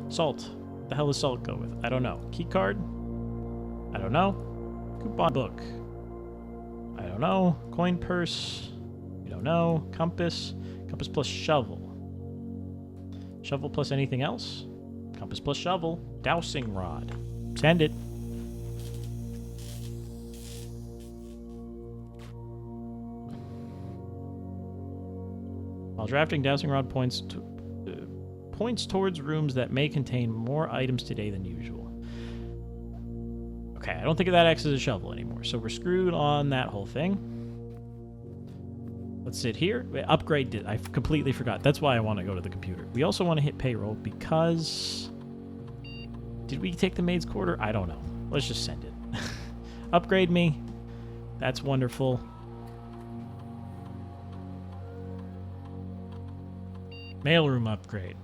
Salt. The hell does salt go with? I don't know. Key card? I don't know. Coupon book. I don't know. Coin purse. We don't know. Compass. Compass plus shovel. Shovel plus anything else? Compass plus shovel. Dowsing rod. Send it. While drafting, dowsing rod points towards rooms that may contain more items today than usual. Okay, I don't think of that X as a shovel anymore, so we're screwed on that whole thing. Let's sit here. Upgrade it. I completely forgot. That's why I want to go to the computer. We also want to hit payroll because... Did we take the maid's quarter? I don't know. Let's just send it. Upgrade me. That's wonderful. Mailroom upgrade.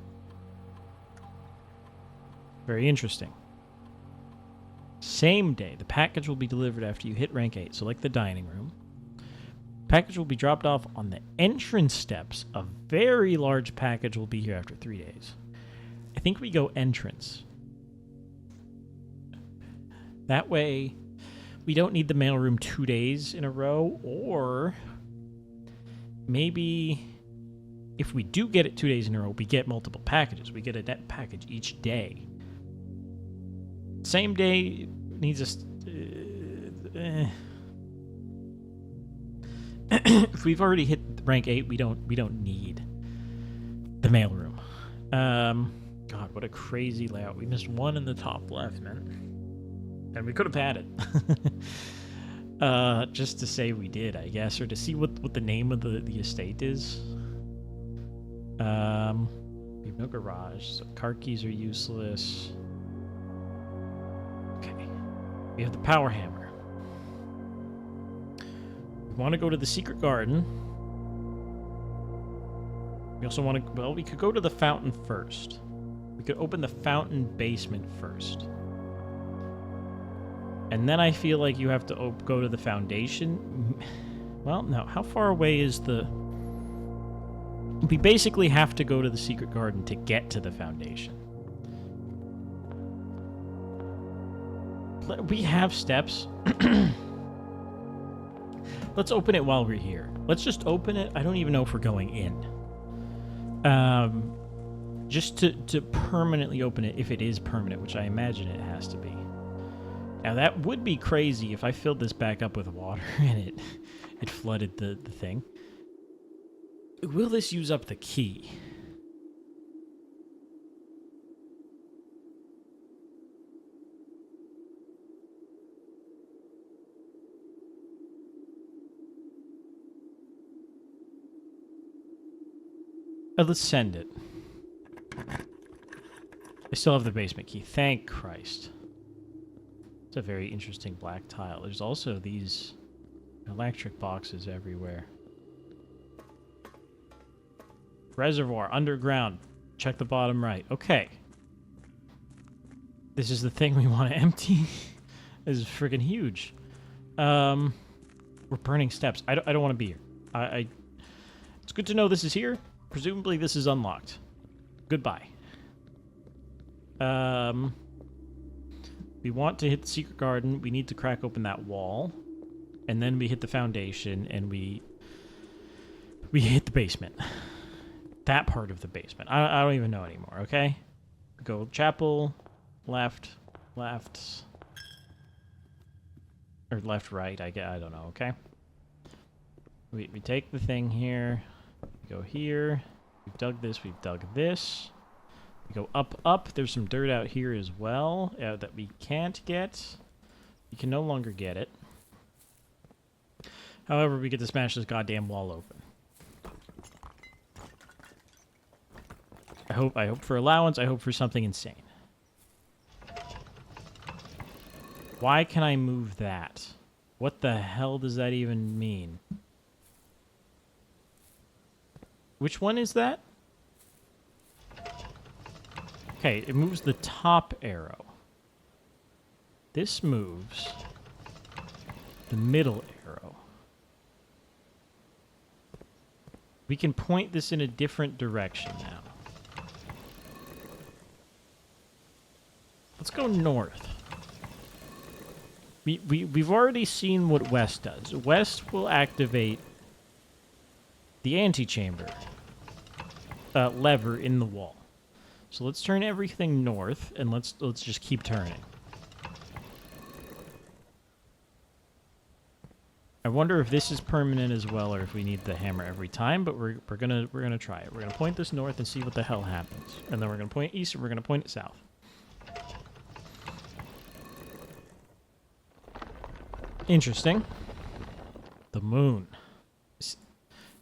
Very interesting. Same day. The package will be delivered after you hit rank 8. Select the dining room. Package will be dropped off on the entrance steps. A very large package will be here after 3 days. I think we go entrance. That way, we don't need the mailroom 2 days in a row, or maybe if we do get it 2 days in a row, we get multiple packages. We get a net package each day. Same day needs us... if we've already hit rank 8, we don't need the mailroom. God, what a crazy layout. We missed one in the top left, man. And we could have had it. Just to say we did, I guess, or to see what the name of the estate is. We have no garage, so car keys are useless. Okay. We have the power hammer. We want to go to the secret garden. We also want to... Well, we could go to the fountain first. We could open the fountain basement first. And then I feel like you have to go to the foundation. Well, no. How far away is the... We basically have to go to the secret garden to get to the foundation. We have steps. Let's open it while we're here. Let's just open it. I don't even know if we're going in. Just to permanently open it, if it is permanent, which I imagine it has to be. Now, that would be crazy if I filled this back up with water and it flooded the thing. Will this use up the key? Let's send it. I still have the basement key. Thank Christ. It's a very interesting black tile. There's also these electric boxes everywhere. Reservoir, underground. Check the bottom right. Okay. This is the thing we want to empty. This is freaking huge. We're burning steps. I don't want to be here. It's good to know this is here. Presumably this is unlocked. Goodbye. We want to hit the secret garden. We need to crack open that wall. And then we hit the foundation and we hit the basement. That part of the basement. I don't even know anymore, okay? Go chapel, left, or left, right, I don't know, okay? We take the thing here, we go here, we've dug this, we go up, there's some dirt out here as well that we can't get. We can no longer get it. However, we get to smash this goddamn wall open. I hope for allowance. I hope for something insane. Why can I move that? What the hell does that even mean? Which one is that? Okay, it moves the top arrow. This moves the middle arrow. We can point this in a different direction now. Let's go north. We've already seen what west does. West will activate the antechamber lever in the wall. So let's turn everything north, and let's just keep turning. I wonder if this is permanent as well, or if we need the hammer every time. But we're gonna try it. We're gonna point this north and see what the hell happens, and then we're gonna point east and we're gonna point it south. Interesting. The moon.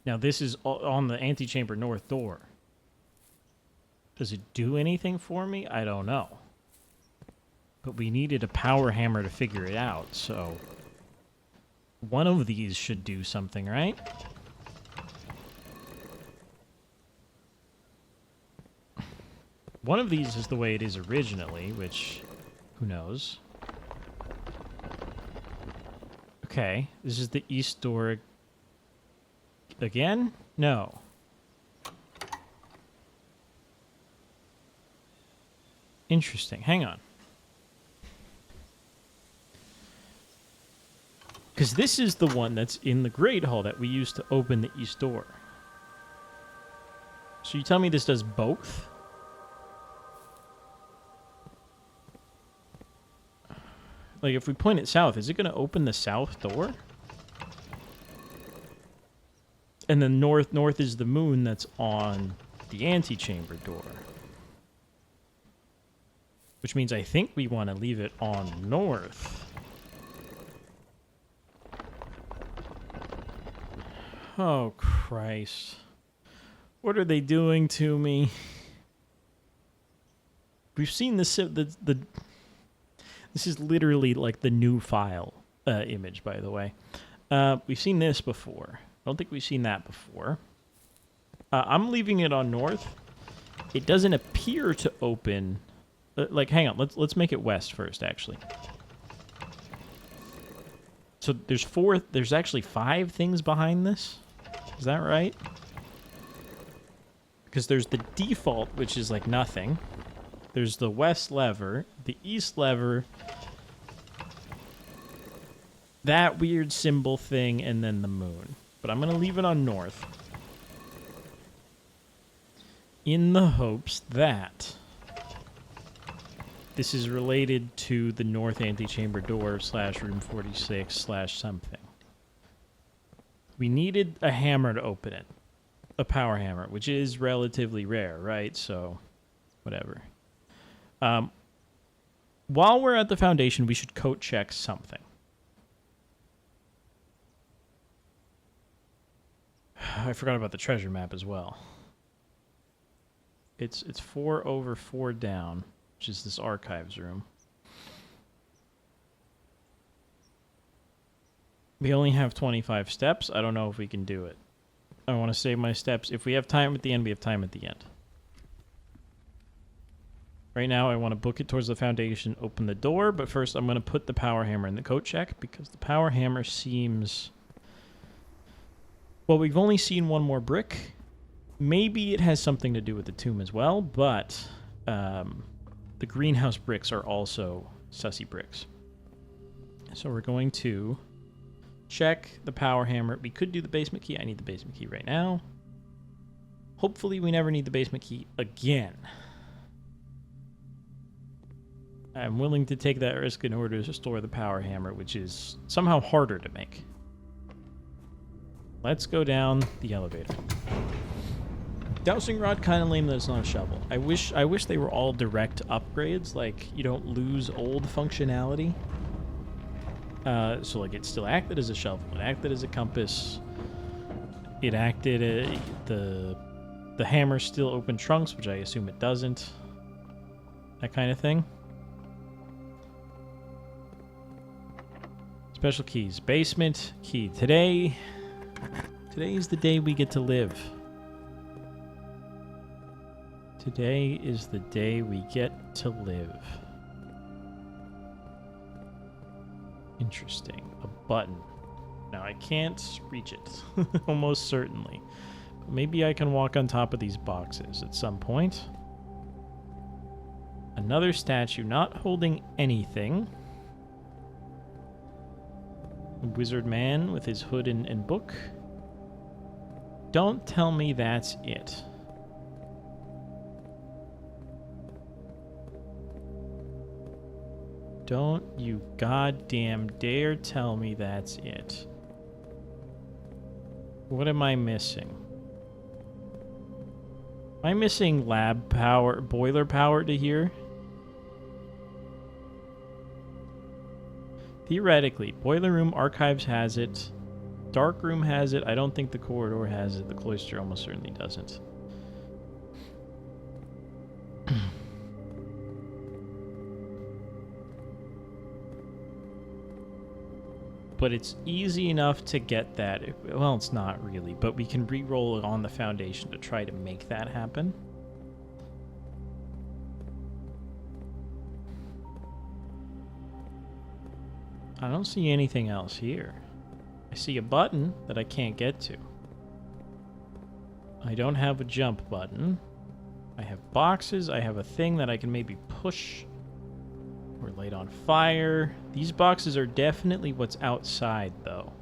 Now this is on the antechamber north door. Does it do anything for me? I don't know. But we needed a power hammer to figure it out, so one of these should do something, right? One of these is the way it is originally, which, who knows? Okay, this is the east door again? No. Interesting. Hang on. Because this is the one that's in the Great Hall that we used to open the east door. So you tell me this does both? Like, if we point it south, is it going to open the south door? And then north is the moon that's on the antechamber door. Which means I think we want to leave it on north. Oh, Christ. What are they doing to me? We've seen this. This is literally like the new file image, by the way. We've seen this before. I don't think we've seen that before. I'm leaving it on north. It doesn't appear to open. Like, hang on. Let's make it west first, actually. So there's actually 5 things behind this. Is that right? Because there's the default, which is like nothing. There's the west lever, the east lever, that weird symbol thing, and then the moon. But I'm going to leave it on north in the hopes that this is related to the north antechamber door / room 46 / something. We needed a hammer to open it. A power hammer, which is relatively rare, right? So, whatever. While we're at the foundation, we should code check something. I forgot about the treasure map as well. It's 4 over 4 down, which is this archives room. We only have 25 steps. I don't know if we can do it. I want to save my steps. If we have time at the end, we have time at the end. Right now, I want to book it towards the foundation, open the door, but first I'm going to put the power hammer in the coat check because the power hammer seems... Well, we've only seen one more brick. Maybe it has something to do with the tomb as well, but the greenhouse bricks are also sussy bricks. So we're going to check the power hammer. We could do the basement key. I need the basement key right now. Hopefully we never need the basement key again. I'm willing to take that risk in order to store the power hammer, which is somehow harder to make. Let's go down the elevator. Dowsing rod, kind of lame that it's not a shovel. I wish they were all direct upgrades, like you don't lose old functionality. So like it still acted as a shovel, it acted as a compass, it acted the hammer still opened trunks, which I assume it doesn't. That kind of thing. Special keys. Basement key. Today is the day we get to live. Today is the day we get to live. Interesting. A button. Now, I can't reach it. Almost certainly. maybe I can walk on top of these boxes at some point. Another statue not holding anything. A wizard man with his hood and book. Don't tell me that's it. Don't you goddamn dare tell me that's it. What am I missing? Am I missing lab power, boiler power to here? Theoretically, boiler room archives has it. Dark room has it. I don't think the corridor has it. The cloister almost certainly doesn't. But it's easy enough to get that. Well, it's not really, but we can re-roll it on the foundation to try to make that happen. I don't see anything else here. I see a button that I can't get to. I don't have a jump button. I have boxes. I have a thing that I can maybe push or light on fire. These boxes are definitely what's outside, though.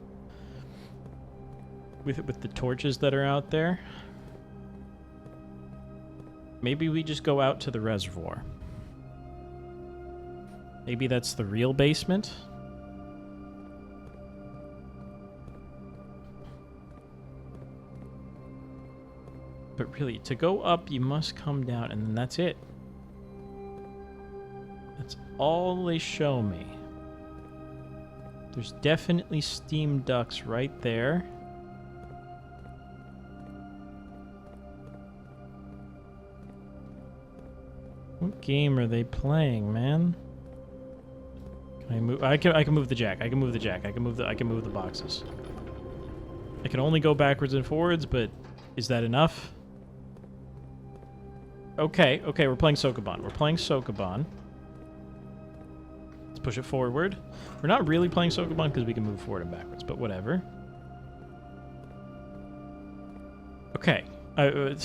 With the torches that are out there. Maybe we just go out to the reservoir. Maybe that's the real basement. But really, to go up, you must come down, and then that's it. That's all they show me. There's definitely steam ducts right there. What game are they playing, man? Can I move? I can move the jack. I can move the jack. I can move the boxes. I can only go backwards and forwards, but is that enough? Okay, we're playing Sokoban. We're playing Sokoban. Let's push it forward. We're not really playing Sokoban because we can move forward and backwards, but whatever. Okay. They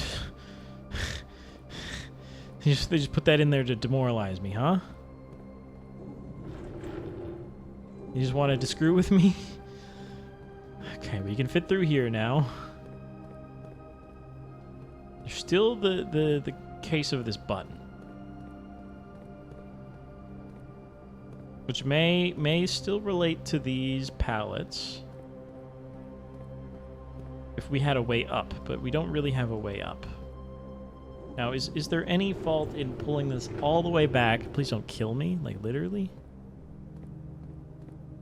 just put that in there to demoralize me, huh? You just wanted to screw with me? Okay, we can fit through here now. There's still the case of this button, which may still relate to these pallets if we had a way up, but we don't really have a way up. Now, is there any fault in pulling this all the way back? Please don't kill me, like literally.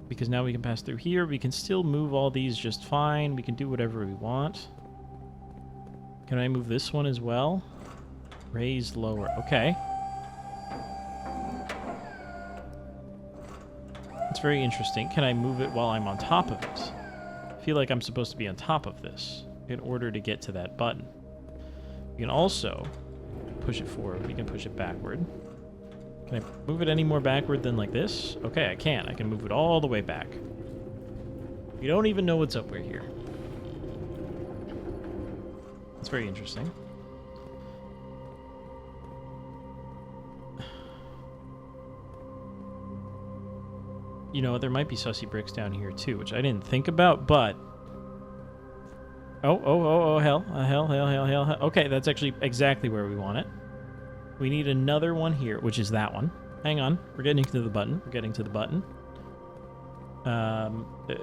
Because now we can pass through here. We can still move all these just fine. We can do whatever we want. Can I move this one as well? Raise lower. Okay. It's very interesting. Can I move it while I'm on top of it? I feel like I'm supposed to be on top of this in order to get to that button. We can also push it forward. We can push it backward. Can I move it any more backward than like this? Okay, I can. I can move it all the way back. You don't even know what's up here. It's very interesting. You know, there might be sussy bricks down here too, which I didn't think about, but... Oh, hell. Okay, that's actually exactly where we want it. We need another one here, which is that one. Hang on, we're getting to the button.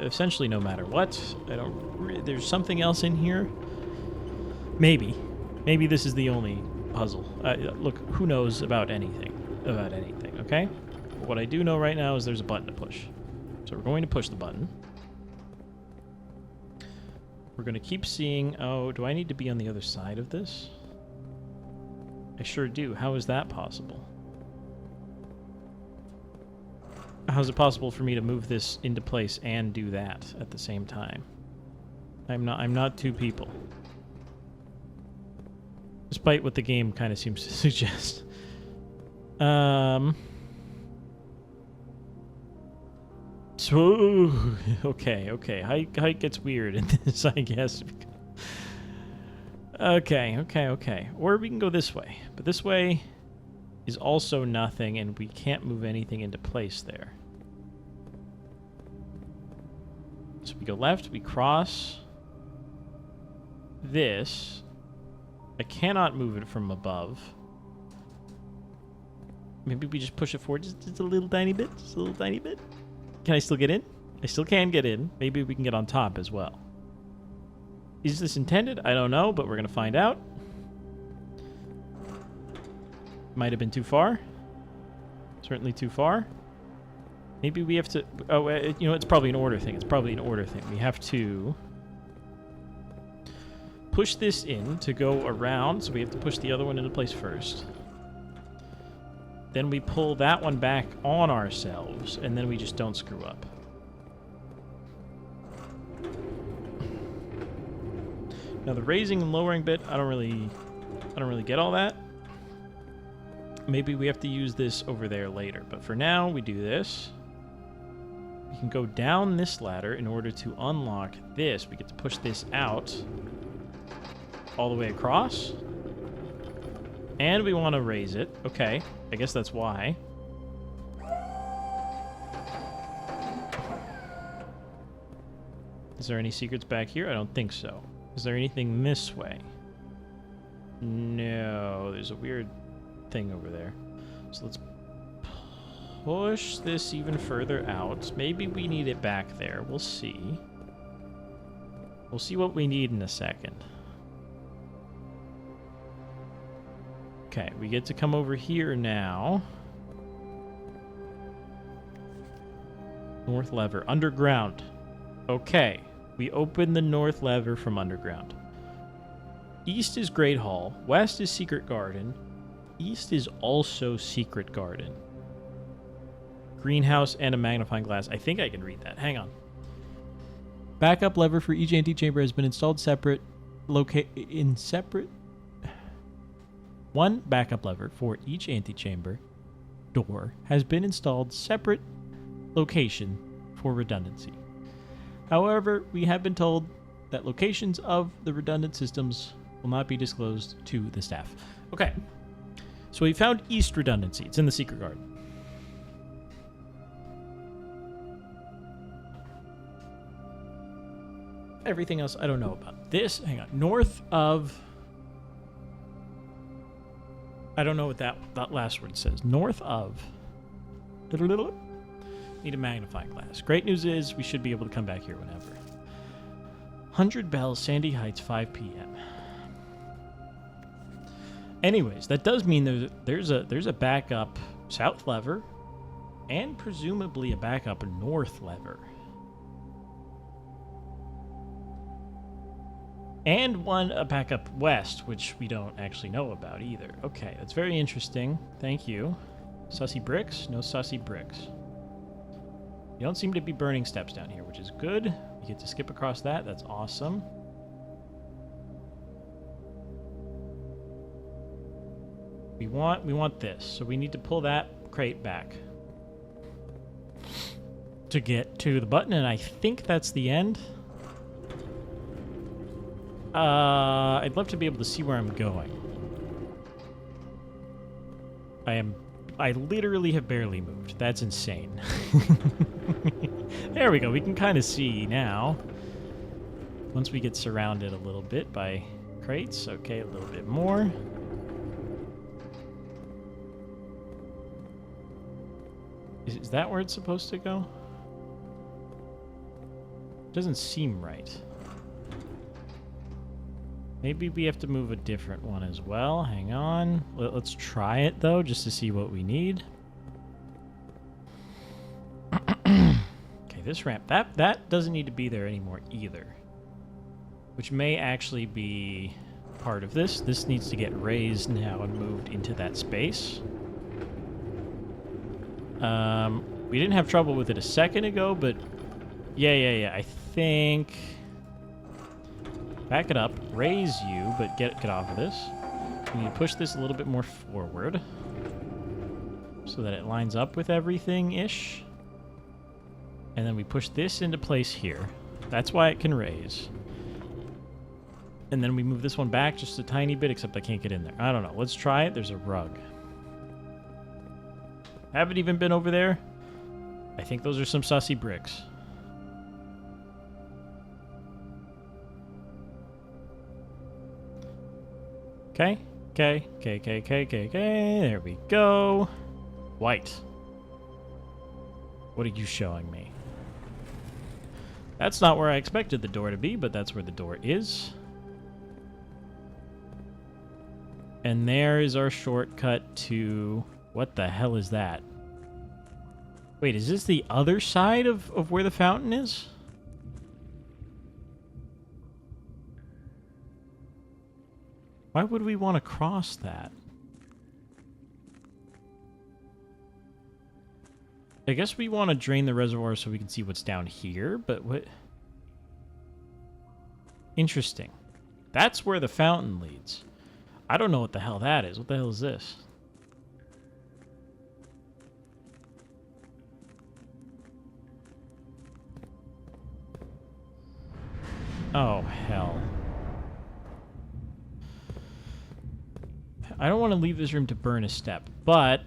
Essentially, no matter what, there's something else in here. Maybe this is the only puzzle. Look, who knows about anything, okay? But what I do know right now is there's a button to push. So we're going to push the button. We're going to keep seeing... Oh, do I need to be on the other side of this? I sure do. How is that possible? How is it possible for me to move this into place and do that at the same time? I'm not two people. Despite what the game kind of seems to suggest. So, okay. Height gets weird in this, I guess. Okay. Or we can go this way. But this way is also nothing, and we can't move anything into place there. So we go left, we cross this. I cannot move it from above. Maybe we just push it forward just a little tiny bit. Just a little tiny bit. Can I still get in? I still can get in. Maybe we can get on top as well. Is this intended? I don't know, but we're going to find out. Might have been too far. Certainly too far. Maybe we have to... Oh, you know, it's probably an order thing. We have to push this in to go around, so we have to push the other one into place first. Then we pull that one back on ourselves, and then we just don't screw up. Now the raising and lowering bit, I don't really get all that. Maybe we have to use this over there later, but for now we do this. We can go down this ladder in order to unlock this. We get to push this out all the way across. And we want to raise it. Okay, I guess that's why. Is there any secrets back here? I don't think so. Is there anything this way? No, there's a weird thing over there. So let's push this even further out. Maybe we need it back there. We'll see. We'll see what we need in a second. Okay, we get to come over here now. North lever. Underground. Okay. We open the north lever from underground. East is Great Hall. West is Secret Garden. East is also Secret Garden. Greenhouse and a magnifying glass. I think I can read that. Hang on. Backup lever for each antechamber has been installed separate. One backup lever for each antechamber door has been installed separate location for redundancy. However, we have been told that locations of the redundant systems will not be disclosed to the staff. Okay, so we found East redundancy. It's in the Secret Garden. Everything else I don't know about. This, hang on, north of... I don't know what that last word says. North of... Need a magnifying glass. Great news is we should be able to come back here whenever. 100 Bells, Sandy Heights, 5 p.m. Anyways, that does mean there's a backup south lever and presumably a backup north lever. And a backup west, which we don't actually know about either. Okay, that's very interesting. Thank you. Sussy bricks? No sussy bricks. You don't seem to be burning steps down here, which is good. You get to skip across that. That's awesome. We want this, so we need to pull that crate back to get to the button, and I think that's the end. I'd love to be able to see where I'm going. I literally have barely moved. That's insane. There we go. We can kind of see now. Once we get surrounded a little bit by crates. Okay, a little bit more. Is that where it's supposed to go? Doesn't seem right. Maybe we have to move a different one as well. Hang on. Let's try it, though, just to see what we need. Okay, this ramp. That doesn't need to be there anymore either. Which may actually be part of this. This needs to get raised now and moved into that space. We didn't have trouble with it a second ago, but... Yeah. I think... Back it up, raise you, but get off of this. We need to push this a little bit more forward so that it lines up with everything-ish. And then we push this into place here. That's why it can raise. And then we move this one back just a tiny bit, except I can't get in there. I don't know. Let's try it. There's a rug. Haven't even been over there. I think those are some sussy bricks. Okay. Okay. Okay. Okay. Okay. Okay. Okay. There we go. White. What are you showing me? That's not where I expected the door to be, but that's where the door is. And there is our shortcut to... What the hell is that? Wait, is this the other side of where the fountain is? Why would we want to cross that? I guess we want to drain the reservoir so we can see what's down here, but what... Interesting. That's where the fountain leads. I don't know what the hell that is. What the hell is this? Oh, hell. I don't want to leave this room to burn a step, but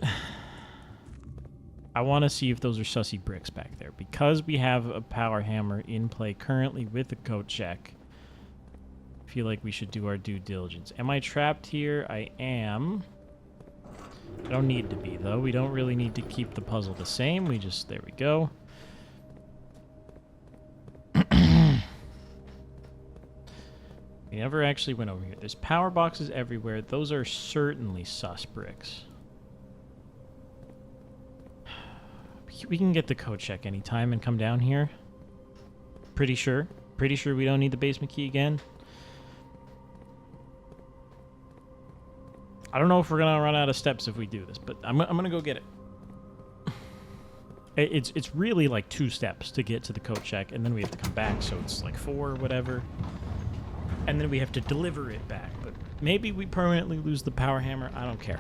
I want to see if those are sussy bricks back there. Because we have a power hammer in play currently with a coat check, I feel like we should do our due diligence. Am I trapped here? I am. I don't need to be, though. We don't really need to keep the puzzle the same. We just... There we go. We never actually went over here. There's power boxes everywhere. Those are certainly sus bricks. We can get the code check anytime and come down here. Pretty sure. Pretty sure we don't need the basement key again. I don't know if we're going to run out of steps if we do this, but I'm going to go get it. It's really like 2 steps to get to the code check, and then we have to come back, so it's like 4 or whatever. And then we have to deliver it back. But maybe we permanently lose the power hammer. I don't care.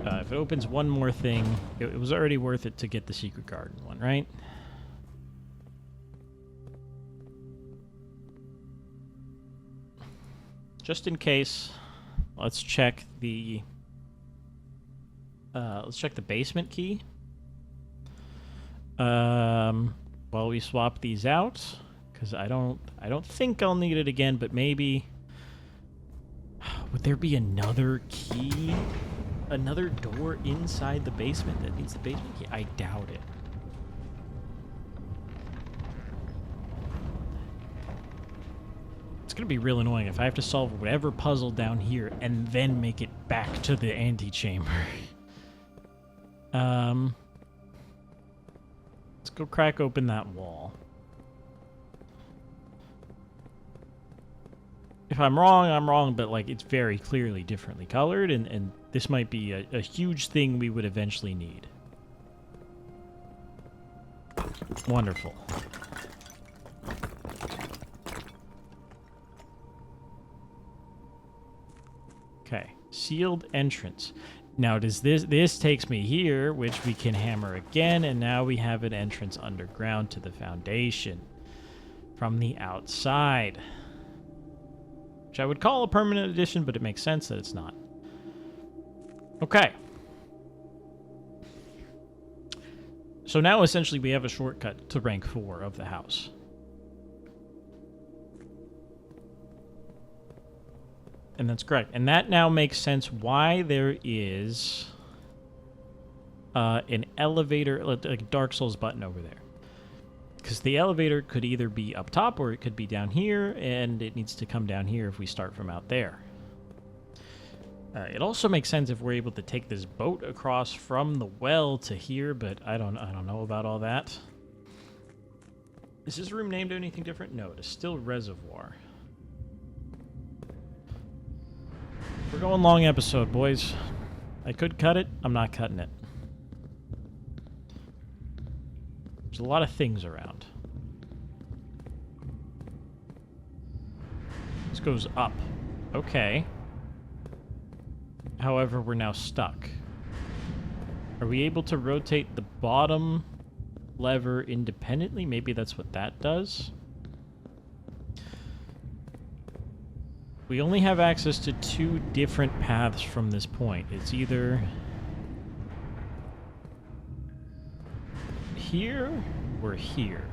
If it opens one more thing, it was already worth it to get the secret garden one, right? Just in case, let's check the basement key. While we swap these out, because I don't think I'll need it again, but maybe. Would there be another key? Another door inside the basement that needs the basement key? I doubt it. It's gonna be real annoying if I have to solve whatever puzzle down here and then make it back to the antechamber. Let's go crack open that wall. If I'm wrong, but like it's very clearly differently colored, and this might be a huge thing we would eventually need. Wonderful. Okay, sealed entrance. Now, does this takes me here, which we can hammer again, and now we have an entrance underground to the foundation from the outside, which I would call a permanent addition, but it makes sense that it's not. Okay. So now, essentially, we have a shortcut to rank 4 of the house. And that's correct. And that now makes sense why there is an elevator, like a Dark Souls button over there. Because the elevator could either be up top or it could be down here, and it needs to come down here if we start from out there. It also makes sense if we're able to take this boat across from the well to here, but I don't know about all that. Is this room named anything different? No, it is still Reservoir. We're going long episode, boys. I could cut it. I'm not cutting it. There's a lot of things around. This goes up. Okay. However, we're now stuck. Are we able to rotate the bottom lever independently. Maybe that's what that does. We only have access to 2 different paths from this point. It's either here or here.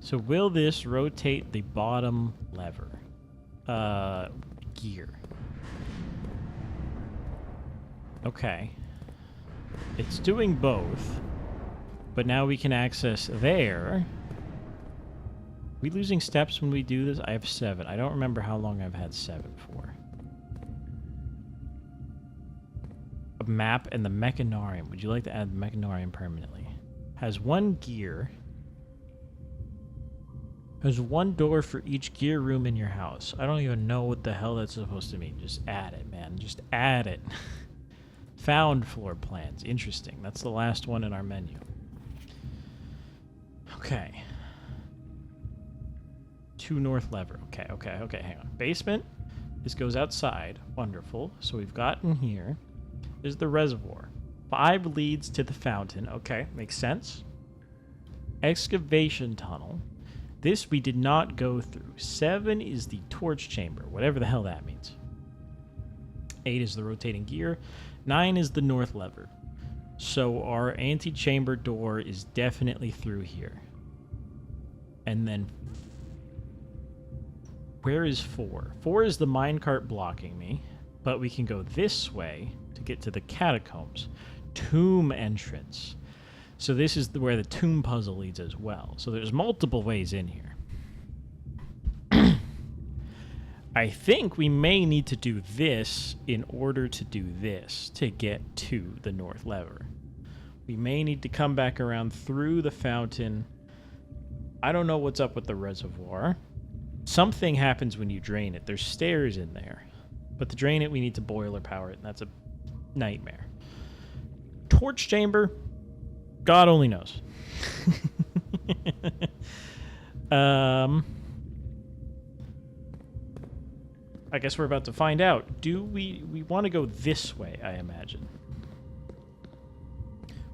So will this rotate the bottom lever? Gear. Okay. It's doing both, but now we can access there. Are we losing steps when we do this? I have 7. I don't remember how long I've had 7 for. A map and the mechanarium. Would you like to add the mechanarium permanently? Has 1 gear. Has 1 door for each gear room in your house. I don't even know what the hell that's supposed to mean. Just add it, man. Just add it. Found floor plans. Interesting. That's the last one in our menu. Okay. 2 north lever. Okay, hang on. Basement. This goes outside. Wonderful. So we've gotten here. Is the reservoir. 5 leads to the fountain. Okay, makes sense. Excavation tunnel. This we did not go through. 7 is the torch chamber, whatever the hell that means. 8 is the rotating gear. 9 is the north lever. So our antechamber door is definitely through here. And then where is 4? 4 is the minecart blocking me, but we can go this way to get to the catacombs. Tomb entrance. So this is where the tomb puzzle leads as well. So there's multiple ways in here. I think we may need to do this in order to do this to get to the north lever. We may need to come back around through the fountain. I don't know what's up with the reservoir. Something happens when you drain it. There's stairs in there. But to drain it, we need to boiler power it, and that's a nightmare. Torch chamber, God only knows. I guess we're about to find out. Do we want to go this way, I imagine.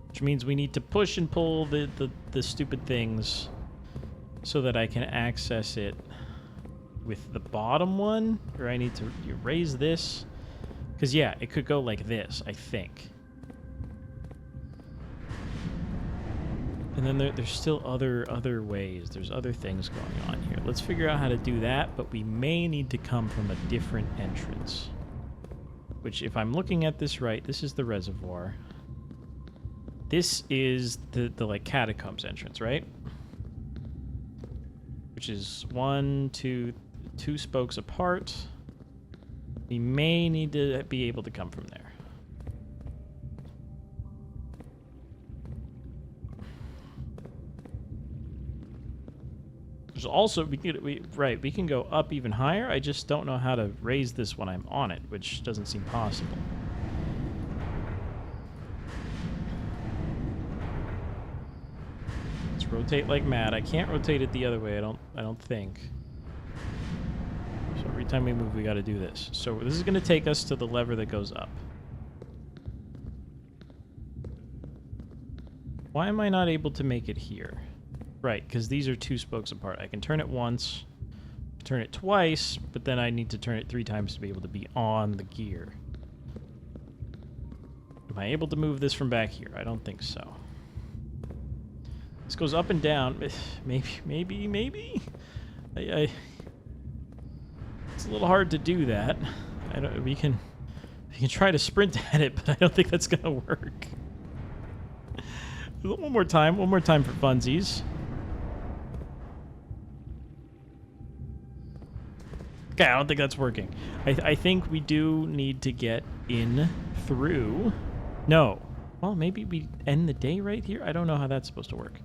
Which means we need to push and pull the stupid things so that I can access it with the bottom one, or I need to raise this. Because, yeah, it could go like this, I think. And then there's still other ways. There's other things going on here. Let's figure out how to do that, but we may need to come from a different entrance. Which, if I'm looking at this right, this is the reservoir. This is the like, catacombs entrance, right? Which is 1, 2 spokes apart. We may need to be able to come from there. There's also, we can go up even higher. I just don't know how to raise this when I'm on it, which doesn't seem possible. Let's rotate like mad. I can't rotate it the other way, I don't think. So every time we move, we got to do this. So this is going to take us to the lever that goes up. Why am I not able to make it here? Right, because these are 2 spokes apart. I can turn it once, turn it twice, but then I need to turn it 3 times to be able to be on the gear. Am I able to move this from back here? I don't think so. This goes up and down. Maybe. It's a little hard to do that. We can try to sprint at it, but I don't think that's gonna work. One more time for funsies. Okay, I don't think that's working. I think we do need to get in through. No. Well, maybe we end the day right here? I don't know how that's supposed to work.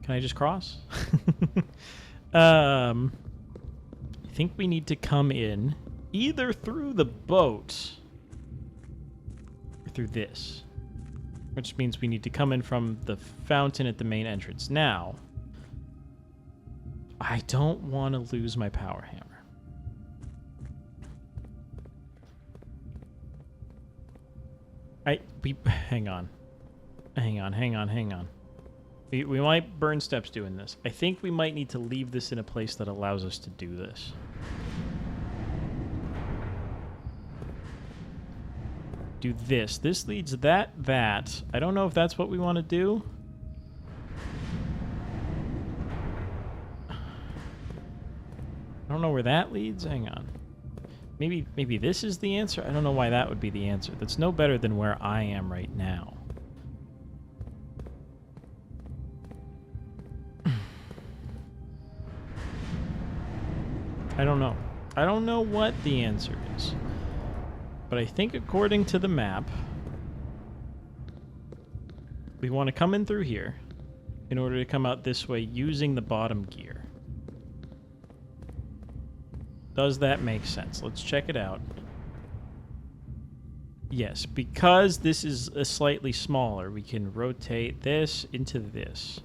Can I just cross? I think we need to come in either through the boat or through this. Which means we need to come in from the fountain at the main entrance. Now, I don't want to lose my power hammer. Hang on. We might burn steps doing this. I think we might need to leave this in a place that allows us to do this. Do this. This leads that. I don't know if that's what we want to do. I don't know where that leads. Hang on. Maybe this is the answer? I don't know why that would be the answer. That's no better than where I am right now. I don't know. I don't know what the answer is. But I think according to the map, we want to come in through here in order to come out this way using the bottom gear. Does that make sense? Let's check it out. Yes, because this is a slightly smaller, we can rotate this into this.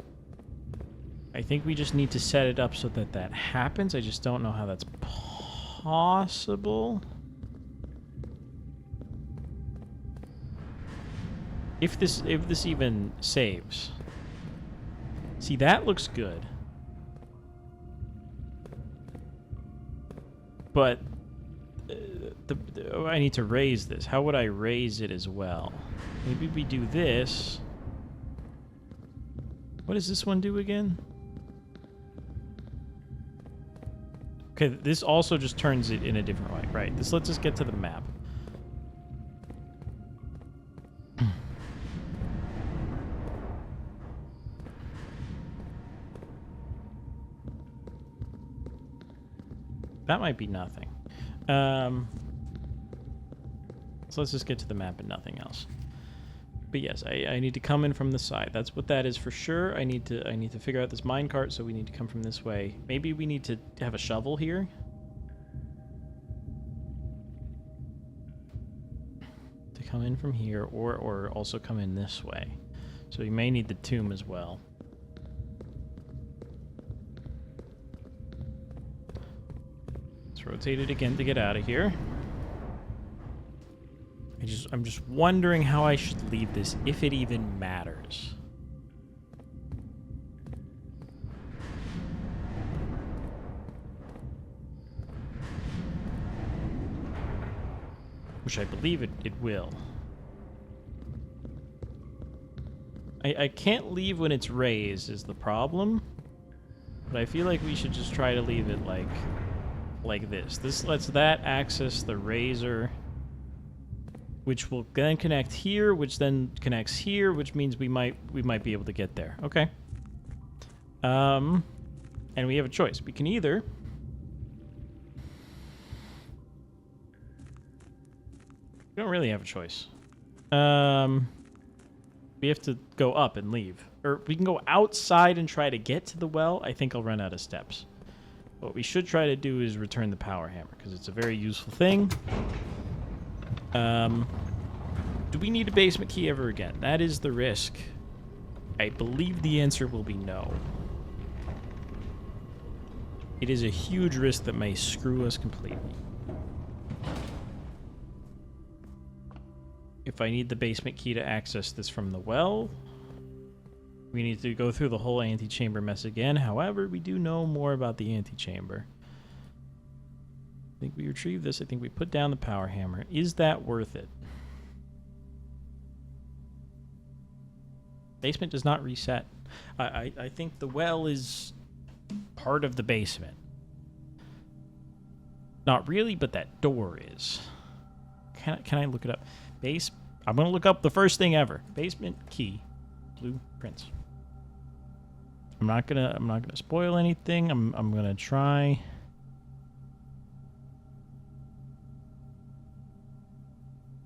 I think we just need to set it up so that that happens. I just don't know how that's possible. If this even saves. See, that looks good. But I need to raise this. How would I raise it as well? Maybe we do this. What does this one do again? Okay, this also just turns it in a different way. Right, this lets us get to the map. That might be nothing. So let's just get to the map and nothing else. But yes, I need to come in from the side. That's what that is for sure. I need to figure out this minecart, so we need to come from this way. Maybe we need to have a shovel here. To come in from here, or also come in this way. So we may need the tomb as well. Let's rotate it again to get out of here. I'm just wondering how I should leave this, if it even matters. Which I believe it will. I can't leave when it's raised is the problem. But I feel like we should just try to leave it like this. This lets that access the razor, which will then connect here, which then connects here, which means we might be able to get there. Okay. And we have a choice. We can either we don't really have a choice. We have to go up and leave. Or we can go outside and try to get to the well. I think I'll run out of steps. What we should try to do is return the power hammer, because it's a very useful thing. Do we need a basement key ever again? That is the risk. I believe the answer will be no. It is a huge risk that may screw us completely. If I need the basement key to access this from the well, we need to go through the whole antechamber mess again. However, we do know more about the antechamber. I think we retrieve this. I think we put down the power hammer. Is that worth it? Basement does not reset. I think the well is part of the basement. Not really, but that door is. Can I look it up? I'm gonna look up the first thing ever. Basement key. Blueprints. I'm not gonna spoil anything. I'm gonna try.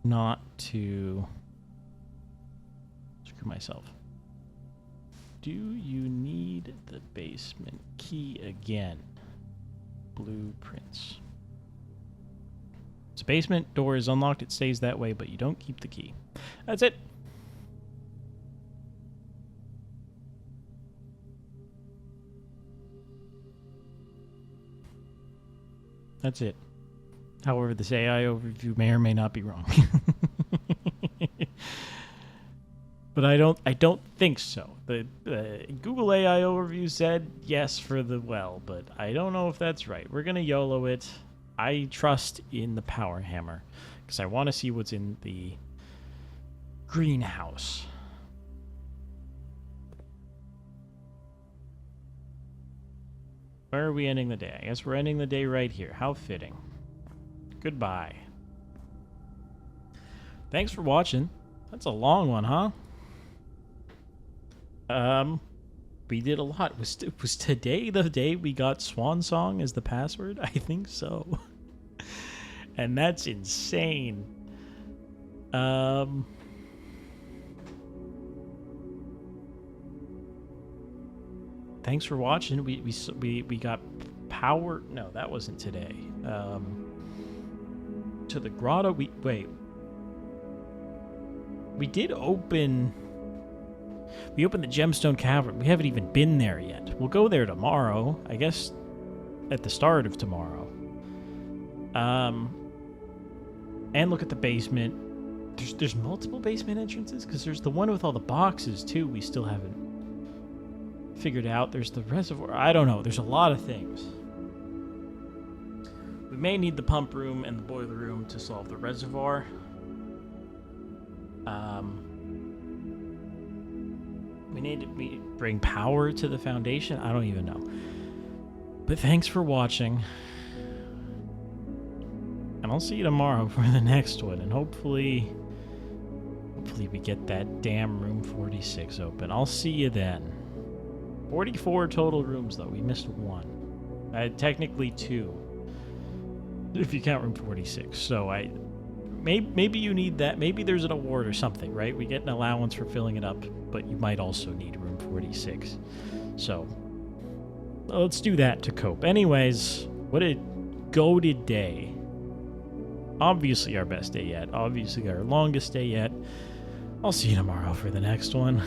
Not to screw myself. Do you need the basement key again? Blueprints. So basement door is unlocked. It stays that way, but you don't keep the key. That's it. That's it. However, this AI overview may or may not be wrong. But I don't think so. The Google AI overview said yes for the well, but I don't know if that's right. We're gonna YOLO it. I trust in the power hammer because I want to see what's in the greenhouse. Where are we ending the day? I guess we're ending the day right here. How fitting. Goodbye. Thanks for watching. That's a long one, huh? We did a lot. Was today the day we got Swan Song as the password? I think so. And that's insane. Thanks for watching. We got power. No, that wasn't today. To the grotto. We did open. We opened the Gemstone Cavern. We haven't even been there yet. We'll go there tomorrow. I guess at the start of tomorrow. And look at the basement. There's multiple basement entrances because there's the one with all the boxes too. We still haven't figured out. There's the reservoir. I don't know. There's a lot of things. We may need the pump room and the boiler room to solve the reservoir. We need to bring power to the foundation. I don't even know. But thanks for watching. And I'll see you tomorrow for the next one. And hopefully we get that damn room 46 open. I'll see you then. 44 total rooms, though. We missed one. Technically 2. If you count room 46. So maybe you need that. Maybe there's an award or something, right? We get an allowance for filling it up, but you might also need room 46. So let's do that to cope. Anyways, what a goated day. Obviously our best day yet. Obviously our longest day yet. I'll see you tomorrow for the next one.